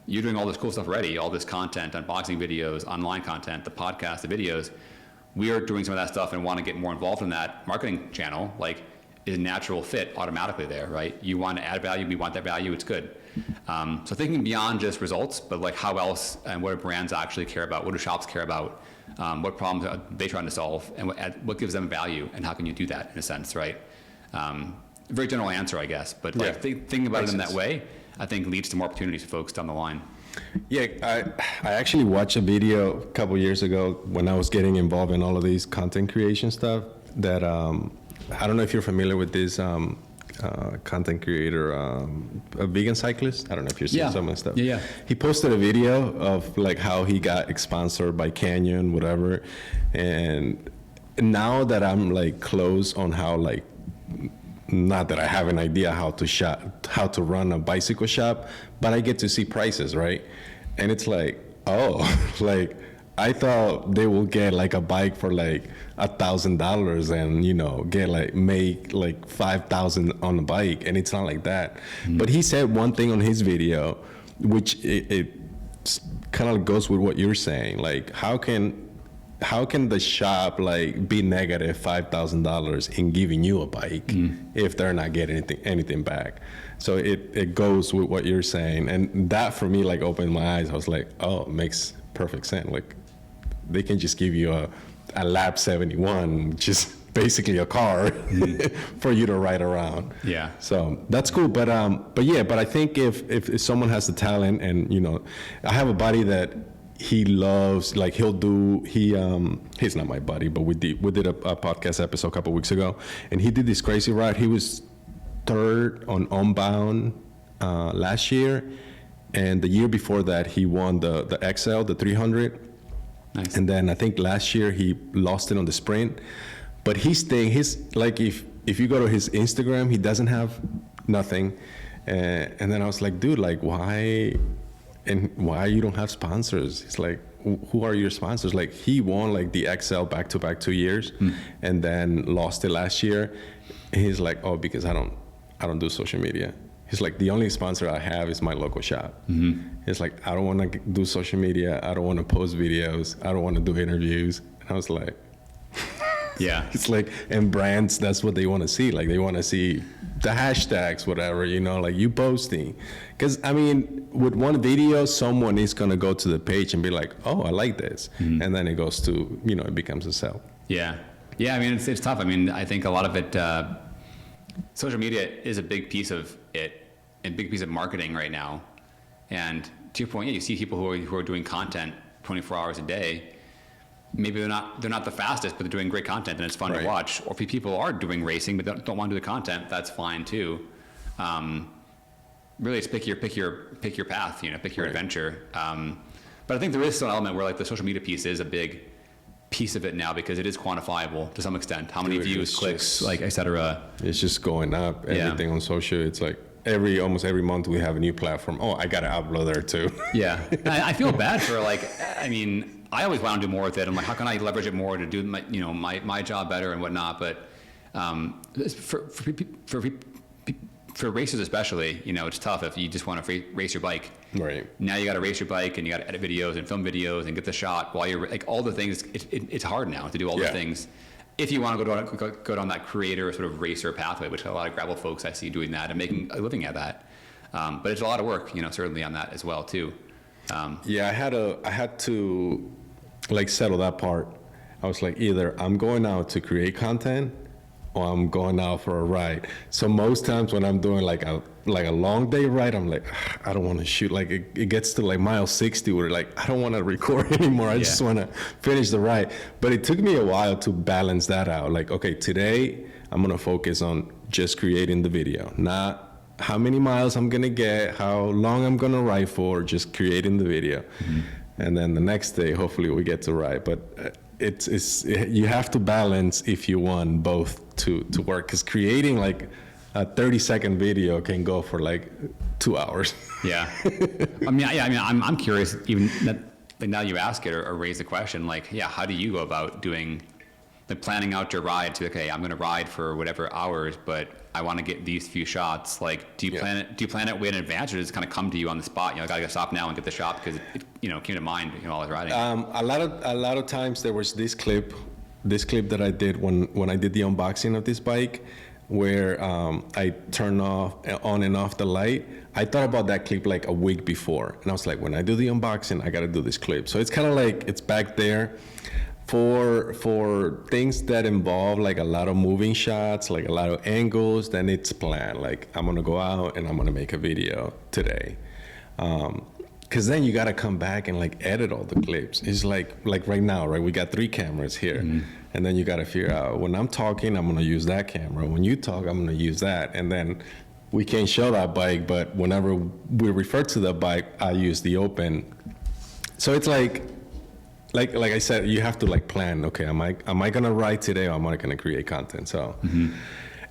you're doing all this cool stuff already, all this content, unboxing videos, online content, the podcast, the videos. we are doing some of that stuff and want to get more involved in that marketing channel, like is a natural fit automatically there, right? You want to add value, we want that value, it's good. So thinking beyond just results, but like how else and what do brands actually care about? What do shops care about? What problems are they trying to solve? And what gives them value? And how can you do that in a sense, right? Very general answer, I guess, but like thinking about it in that way, I think leads to more opportunities for folks down the line. Yeah, I actually watched a video a couple years ago when I was getting involved in all of these content creation stuff that, I don't know if you're familiar with this content creator, a vegan cyclist. I don't know if you've seen some of the stuff. Yeah. He posted a video of like how he got sponsored by Canyon, whatever. And now that I'm like close on how like, not that I have an idea how to run a bicycle shop, but I get to see prices, right? And it's like, oh, like I thought they will get like a bike for like $1,000 and, you know, get like make like 5,000 on the bike, and it's not like that. But he said one thing on his video, which it kind of goes with what you're saying. Like, how can the shop like be negative $5,000 in giving you a bike if they're not getting anything back? So it goes with what you're saying, and that for me like opened my eyes. I was like, oh, it makes perfect sense. Like they can just give you a Lab 71, which is basically a car for you to ride around. Yeah. So that's cool. But I think if someone has the talent, and you know, I have a buddy that he loves, like he's not my buddy, but we did a podcast episode a couple weeks ago, and he did this crazy ride. He was third on Unbound last year, and the year before that he won the XL, the 300. Nice. And then I think last year he lost it on the sprint. But his like if you go to his Instagram, he doesn't have nothing. And then I was like, dude, like why you don't have sponsors? It's like, who are your sponsors? Like he won like the XL back-to-back 2 years and then lost it last year. And he's like, oh, because I don't do social media. He's like, the only sponsor I have is my local shop. He's like, I don't want to do social media. I don't want to post videos. I don't want to do interviews. And I was like, yeah. It's like, and brands, that's what they want to see. Like they want to see the hashtags, whatever, you know, like you posting. Because I mean, with one video, someone is going to go to the page and be like, oh, I like this. And then it goes to, you know, it becomes a sell. Yeah. Yeah. I mean, it's tough. I mean, I think a lot of it, social media is a big piece of it and big piece of marketing right now. And to your point, yeah, you see people who are doing content 24 hours a day. Maybe they're not the fastest, but they're doing great content and it's fun to watch. Or if people are doing racing but don't want to do the content, that's fine too. Really, it's pick your path, you know, pick your adventure. But I think there is still an element where like the social media piece is a big piece of it now because it is quantifiable to some extent. How many views, clicks, like et cetera. It's just going up. Everything on social. It's like almost every month we have a new platform. Oh, I got to upload there too. Yeah. I feel bad for like, I mean, I always want to do more with it. I'm like, how can I leverage it more to do my job better and whatnot? But for racers especially, you know, it's tough if you just want to race your bike. Right. Now you got to race your bike and you got to edit videos and film videos and get the shot while you're like all the things. It's hard now to do all the things. If you want to go down that creator sort of racer pathway, which a lot of gravel folks I see doing that and making a living at that. But it's a lot of work, you know, certainly on that as well too. I had to like settle that part. I was like, either I'm going out to create content or I'm going out for a ride. So most times when I'm doing like a long day ride, I'm like, I don't want to shoot. Like it gets to like mile 60 where like, I don't want to record anymore. I just want to finish the ride. But it took me a while to balance that out. Like, okay, today I'm going to focus on just creating the video, not how many miles I'm going to get, how long I'm going to ride for, just creating the video. And then the next day, hopefully we get to ride. But you have to balance if you want both to work, because creating like a 30-second video can go for like 2 hours. Yeah. I'm curious, even that, like now you ask it or raise the question, like, how do you go about doing, like planning out your ride to, okay, I'm going to ride for whatever hours, but I want to get these few shots. Like, do you plan it way in advance, or does it kind of come to you on the spot? You know, I gotta stop now and get the shot because it came to mind, while I was riding. A lot of times there was this clip this clip that I did when I did the unboxing of this bike, where I turned on and off the light. I thought about that clip like a week before, and I was like, when I do the unboxing, I got to do this clip. So it's kind of like it's back there for things that involve like a lot of moving shots, like a lot of angles. Then it's planned. Like I'm gonna go out and I'm gonna make a video today. Cause then you gotta come back and like edit all the clips. It's like right now, right? We got 3 cameras here, and then you gotta figure out when I'm talking, I'm gonna use that camera. When you talk, I'm gonna use that, and then we can't show that bike, but whenever we refer to the bike, I use the open. So it's like I said, you have to like plan. Okay, am I gonna ride today, or am I gonna create content? So.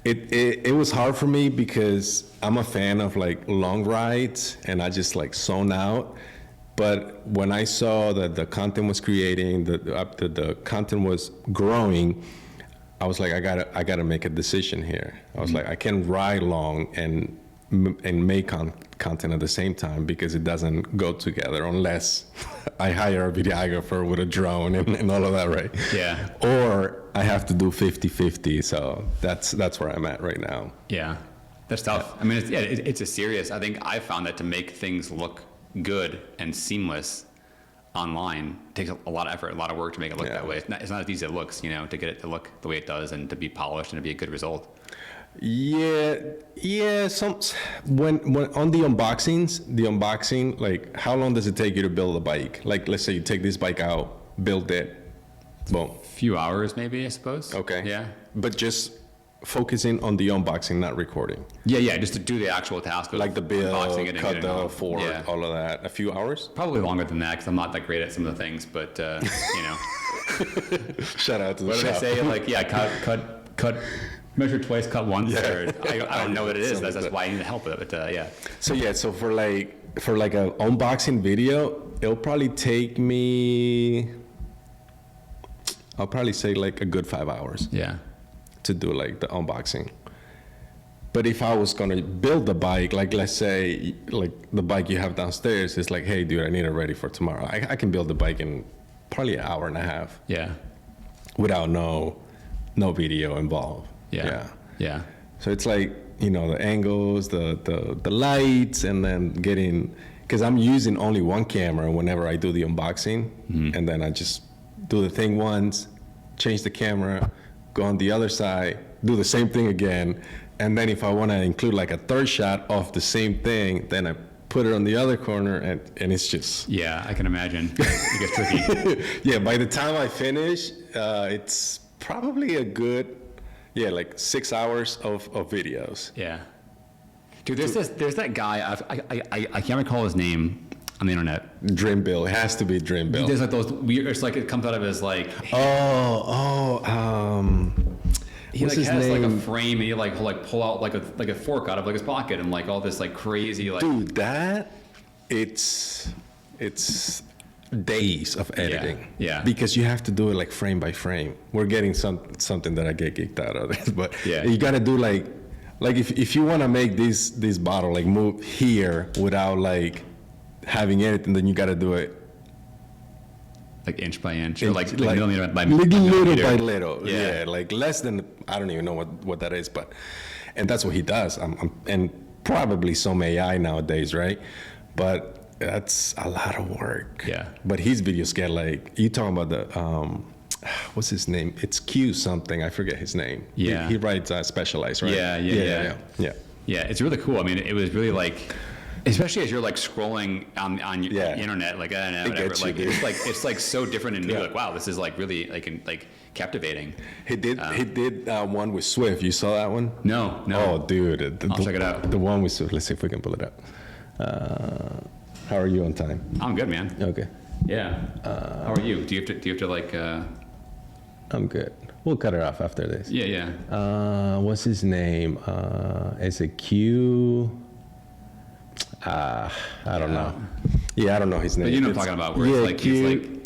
It was hard for me because I'm a fan of like long rides and I just like zone out. But when I saw that the content was creating, the content was growing, I was like, I gotta make a decision here. I was like, I can't ride long and make content at the same time because it doesn't go together unless I hire a videographer with a drone and all of that, right? Yeah. Or I have to do 50-50. So that's where I'm at right now. Yeah, that's tough. I mean, it's a serious. I think I found that to make things look good and seamless online takes a lot of effort, a lot of work to make it look that way. It's not as easy as it looks, you know, to get it to look the way it does and to be polished and to be a good result. Yeah. When on the unboxing, like how long does it take you to build a bike? Like let's say you take this bike out, build it, boom. Few hours maybe, I suppose. Okay. Yeah. But just focusing on the unboxing, not recording. Yeah, just to do the actual task of like the build, unboxing it and cut the fork, yeah. all of that. A few hours? Probably longer than that because I'm not that great at some of the things, but you know. Shout out to the What do they say? Like, yeah, cut. Measure twice, cut once. Yeah. Or, I don't know what it is. That's why I need the help with it. But yeah. So for like a unboxing video, it'll probably take me. I'll probably say like a good 5 hours. Yeah. To do like the unboxing. But if I was gonna build the bike, like let's say like the bike you have downstairs is like, hey dude, I need it ready for tomorrow. I can build the bike in probably an hour and a half. Yeah. Without no video involved. Yeah. So it's like, you know, the angles, the lights, and then because I'm using only one camera whenever I do the unboxing, and then I just do the thing once, change the camera, go on the other side, do the same thing again, and then if I want to include like a third shot of the same thing, then I put it on the other corner, and it's just... Yeah, I can imagine. It gets tricky. Yeah, by the time I finish, it's probably a good... Yeah, like 6 hours of videos. Yeah. Dude, there's that guy, I can't recall his name on the internet. Dream Bill. It has to be Dream Bill. There's like those weird, it's like it comes out of his like... He what's like his has name? like a frame and he'll pull out like a fork out of like his pocket and like all this like crazy like... Dude, that, it's days of editing. Yeah. Because you have to do it like frame by frame. We're getting something that I get geeked out of this, but yeah. You got to do like if you want to make this bottle like move here without like having anything, then you got to do it like inch by inch or like millimeter by little by little. Yeah. Like less than, I don't even know what that is, and that's what he does. And probably some AI nowadays, right? But that's a lot of work. Yeah. But his videos get like, you talking about the, what's his name? It's Q something. I forget his name. Yeah. He writes Specialized, right? Yeah. Yeah, it's really cool. I mean, it was really like, especially as you're like scrolling on your internet, like whatever. Like it's like so different and new. Like, wow, this is like really like captivating. He did one with Swift. You saw that one? No. Oh, dude. I'll check it out. The one with Swift. Let's see if we can pull it up. How are you on time? I'm good, man. Okay. Yeah. How are you? Do you have to like? I'm good. We'll cut it off after this. Yeah. What's his name? Is it Q? I don't know. Yeah, I don't know his name. But you know what I'm talking about, where it's like Q,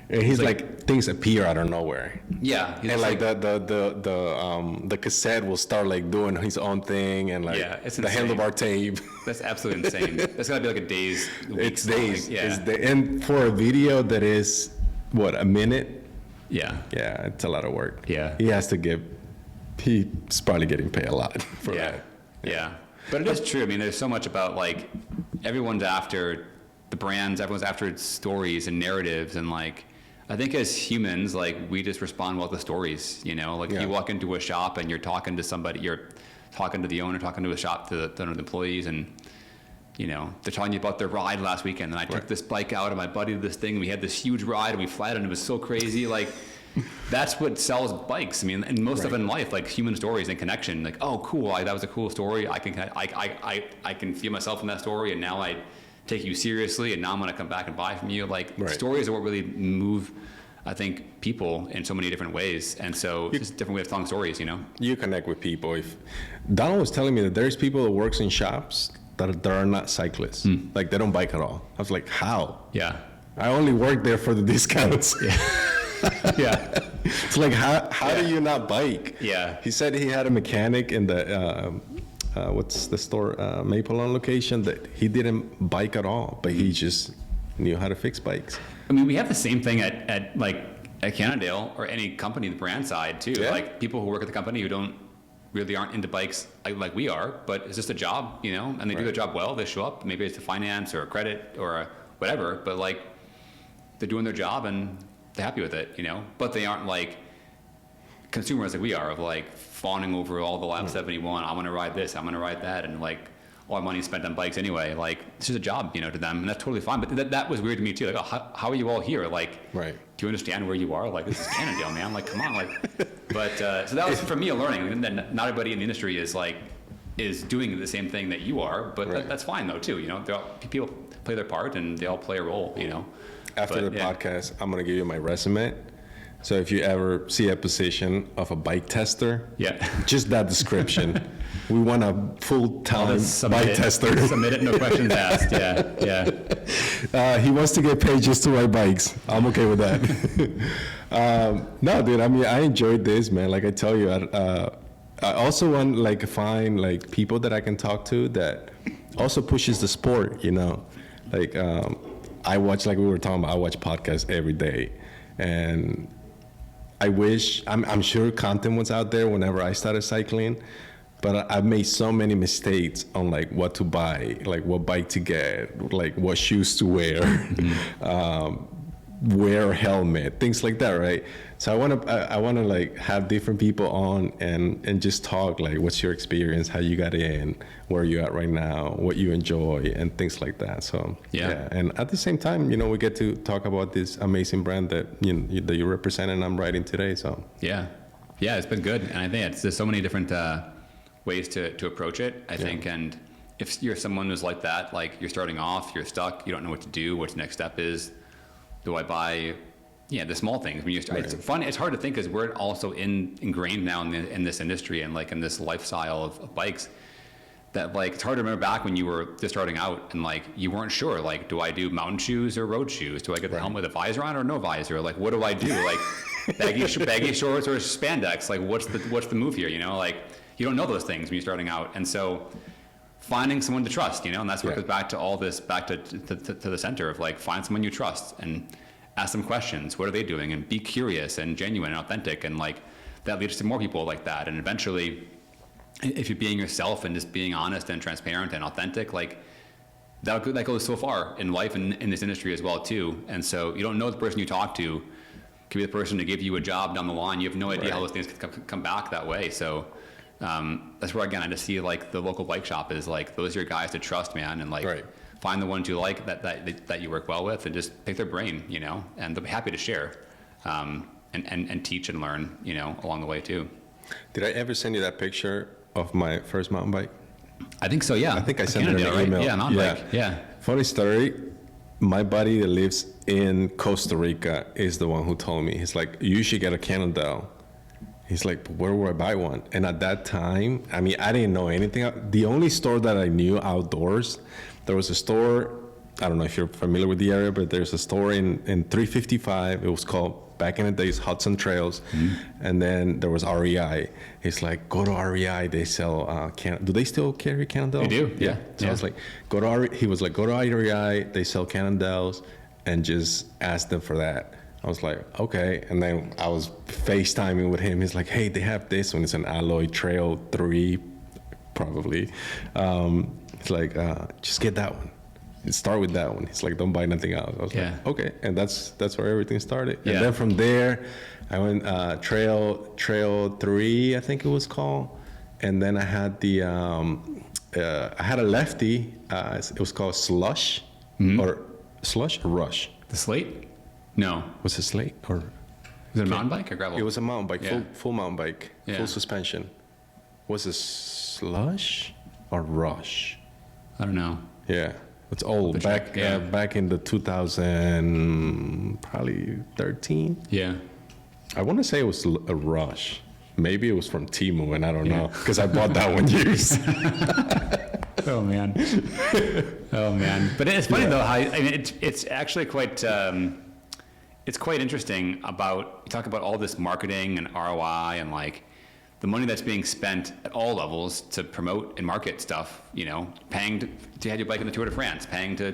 he's like things appear out of nowhere. Yeah, and like the cassette will start like doing his own thing, and like it's the insane. handlebar tape. That's absolutely insane. That's gotta be like a days. It's days. Like, yeah. And for a video that is what, a minute, Yeah. Yeah, it's a lot of work. Yeah. He's probably getting paid a lot for that. Yeah. But it is true. I mean, there's so much about like everyone's after the brands, everyone's after stories and narratives, and like I think as humans, like we just respond well to stories, you know, like you walk into a shop and you're talking to somebody, you're talking to the owner, talking to a shop, to the employees, and you know, they're telling you about their ride last weekend, and I took this bike out and my buddy did this thing, and we had this huge ride and we flat, and it was so crazy. Like that's what sells bikes. I mean, and most of it in life, like human stories and connection, like, oh, cool, that was a cool story. I can feel myself in that story, and now I take you seriously, and now I'm going to come back and buy from you. Like stories are what really move, I think, people in so many different ways. And so it's just a different way of telling stories, you know? You connect with people. If Donald was telling me that there's people that works in shops that are not cyclists. Like they don't bike at all. I was like, how? Yeah. I only work there for the discounts. Yeah. It's like, how do you not bike? Yeah. He said he had a mechanic in the, what's the store, Maple Lawn location, that he didn't bike at all, but he just knew how to fix bikes. I mean, we have the same thing at Cannondale or any company, the brand side too. Yeah. Like people who work at the company who really aren't into bikes like we are, but it's just a job, you know, and they do their job well. They show up, maybe it's a finance or a credit or whatever, but like they're doing their job and they're happy with it, you know, but they aren't like consumers like we are, of like fawning over all the Lab 71. I'm going to ride this, I'm going to ride that. And like all our money is spent on bikes anyway. Like it's just a job, you know, to them. And that's totally fine. But that was weird to me too. Like, oh, how are you all here? Like, do you understand where you are? Like, this is Cannondale, man. Like, come on. Like, but, so that was for me a learning. And then not everybody in the industry is doing the same thing that you are, but that's fine though too. You know, people play their part and they all play a role, you know. After the podcast, I'm going to give you my resume. So if you ever see a position of a bike tester, just that description. We want a full-time bike tester. Submit it, no questions asked. Yeah. He wants to get paid just to ride bikes. I'm okay with that. No, dude. I mean, I enjoyed this, man. Like I tell you, I also want like find like people that I can talk to that also pushes the sport. You know, like I watch, like we were talking about, I watch podcasts every day, and I wish, I'm sure content was out there whenever I started cycling, but I've made so many mistakes on like what to buy, like what bike to get, like what shoes to wear, wear a helmet, things like that, right? So I want to like have different people on and just talk like, what's your experience, how you got in, where you at right now, what you enjoy, and things like that. So yeah. And at the same time, you know, we get to talk about this amazing brand that that you represent and I'm riding today. So yeah, it's been good, and I think there's so many different ways to approach it. I think, and if you're someone who's like that, like you're starting off, you're stuck, you don't know what to do, what the next step is. Do I buy? Yeah, the small things. When you start, it's fun. It's hard to think because we're also ingrained now in this industry and like in this lifestyle of bikes. That like it's hard to remember back when you were just starting out and like you weren't sure. Like, do I do mountain shoes or road shoes? Do I get the helmet with a visor on or no visor? Like, what do I do? Like, baggy shorts or spandex? Like, what's the move here? You know, like you don't know those things when you're starting out, and so finding someone to trust, you know, and that's what goes back to all this, back to the center of like find someone you trust and ask them questions. What are they doing? And be curious and genuine and authentic, and like that leads to more people like that. And eventually, if you're being yourself and just being honest and transparent and authentic, like that goes so far in life and in this industry as well too. And so you don't know the person you talk to could be the person to give you a job down the line. You have no idea how those things come back that way. So that's where again I just see like the local bike shop is like those are your guys to trust, man, and like find the ones you like that you work well with and just pick their brain, you know, and they'll be happy to share and teach and learn, you know, along the way too. Did I ever send you that picture of my first mountain bike? I think so, yeah. I think I sent it in an email. Yeah, mountain bike. Yeah. Funny story. My buddy that lives in Costa Rica is the one who told me. He's like, you should get a Cannondale. He's like, where would I buy one? And at that time, I mean, I didn't know anything. The only store that I knew outdoors, there was a store, I don't know if you're familiar with the area, but there's a store in 355. It was called, back in the days, Hudson Trails. And then there was REI. He's like, go to REI. They sell, do they still carry Cannondale? They do, yeah. So I was like, go to REI. They sell Cannondales, and just ask them for that. I was like, okay. And then I was FaceTiming with him. He's like, hey, they have this one. It's an alloy Trail 3, probably. It's like, just get that one. Start with that one. It's like, don't buy nothing else. I was like, okay. And that's where everything started. And then from there, I went Trail 3, I think it was called. And then I had I had a lefty. It was called Slush, or Rush. The Slate? No. Was it Slate or? Was it a mountain bike or gravel? It was a mountain bike, full mountain bike, full suspension. Was it Slush or Rush? I don't know. Yeah, it's old. Back in the 2000, probably 13. Yeah. I want to say it was a Rush. Maybe it was from Temu, and I don't know because I bought that one used. Oh man. Oh man. But it's funny though how I mean it's actually quite it's quite interesting about you talk about all this marketing and ROI and like the money that's being spent at all levels to promote and market stuff, you know, paying to have your bike in the Tour de France, paying to,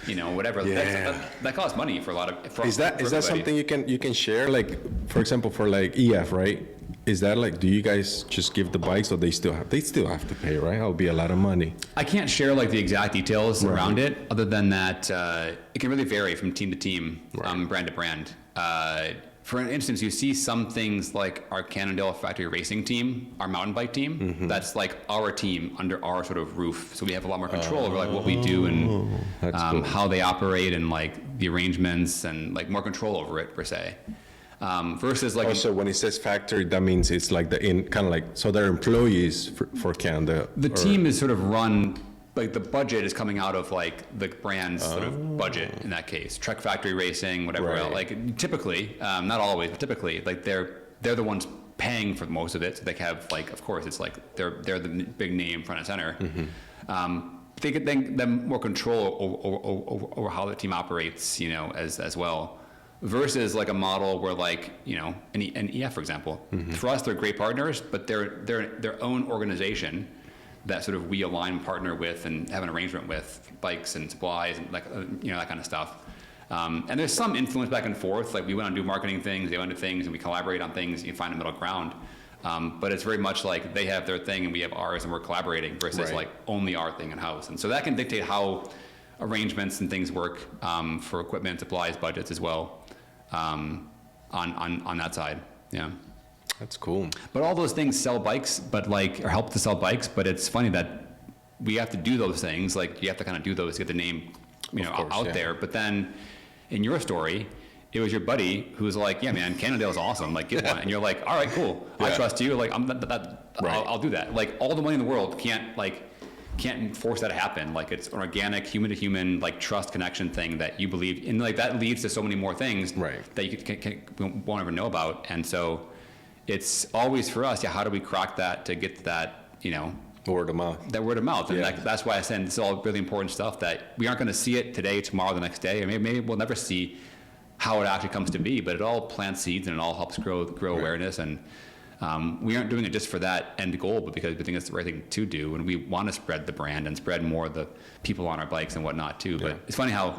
you know, whatever. That costs money for a lot of. Is that something you can share? Like, for example, for like EF, right? Is that like, do you guys just give the bikes, or they still have to pay, right? That'll be a lot of money. I can't share like the exact details around it, other than that it can really vary from team to team, brand to brand. For instance, you see some things like our Cannondale factory racing team, our mountain bike team, that's like our team under our sort of roof. So we have a lot more control over like what we do and cool. How they operate and like the arrangements and like more control over it per se. Versus like also when it says factory, that means it's like kind of like, so they're employees for Cannondale. The team is sort of run, like the budget is coming out of like the brand's sort of budget in that case. Trek Factory Racing, whatever else. Like typically, not always, but typically, like they're the ones paying for most of it. So they have like, of course, it's like they're the big name front and center. They get them more control over how the team operates, you know, as well. Versus like a model where like, you know, an EF, for example, for us, they're great partners, but they're their own organization that sort of we align and partner with and have an arrangement with bikes and supplies and like, you know, that kind of stuff. And there's some influence back and forth. Like we went on to do marketing things, they went to things and we collaborate on things, you find a middle ground. But it's very much like they have their thing and we have ours and we're collaborating versus like only our thing in-house. And so that can dictate how arrangements and things work for equipment, supplies, budgets as well on that side. Yeah. That's cool. But all those things sell bikes, but like, or help to sell bikes. But it's funny that we have to do those things. Like you have to kind of do those to get the name, you know, out there. But then in your story, it was your buddy who was like, yeah, man, Cannondale's awesome. Like get one. And you're like, all right, cool. I trust you. Like I'll do that. Like all the money in the world can't force that to happen. Like it's an organic human to human, like trust connection thing that you believe in. Like that leads to so many more things that you won't ever know about. And so it's always for us, how do we crack that to get to that, you know, word of mouth. That word of mouth. And that's why I said this is all really important stuff that we aren't going to see it today, tomorrow, the next day, or maybe we'll never see how it actually comes to be, but it all plants seeds and it all helps grow awareness. And we aren't doing it just for that end goal, but because we think it's the right thing to do. And we want to spread the brand and spread more of the people on our bikes and whatnot too. But it's funny how,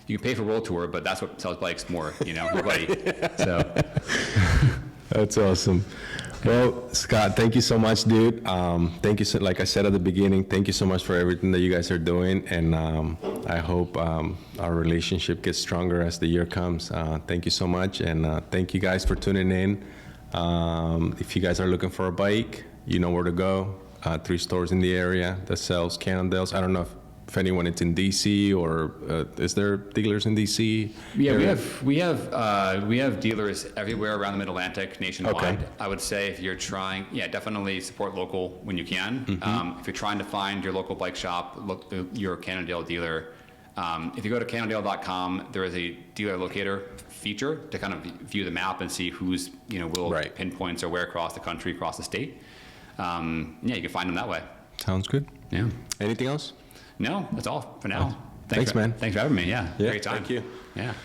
you can pay for World Tour, but that's what sells bikes more, you know, everybody. So. That's awesome. Well, Scott, thank you so much, dude. Thank you so, like I said at the beginning, thank you so much for everything that you guys are doing. And I hope our relationship gets stronger as the year comes. Thank you so much. And thank you guys for tuning in. If you guys are looking for a bike, you know where to go. 3 stores in the area that sells Cannondales. I don't know if anyone is in DC or is there dealers in DC? Yeah, we have dealers everywhere around the Mid-Atlantic, nationwide. Okay. I would say if you're trying, definitely support local when you can. If you're trying to find your local bike shop, look your Cannondale dealer. If you go to Cannondale.com, there is a dealer locator feature to kind of view the map and see who's pinpoints or where across the country, across the state. You can find them that way. Sounds good. Yeah. Anything else? No, that's all for now. Thanks, man. Thanks for having me. Yeah. Great time. Thank you. Yeah.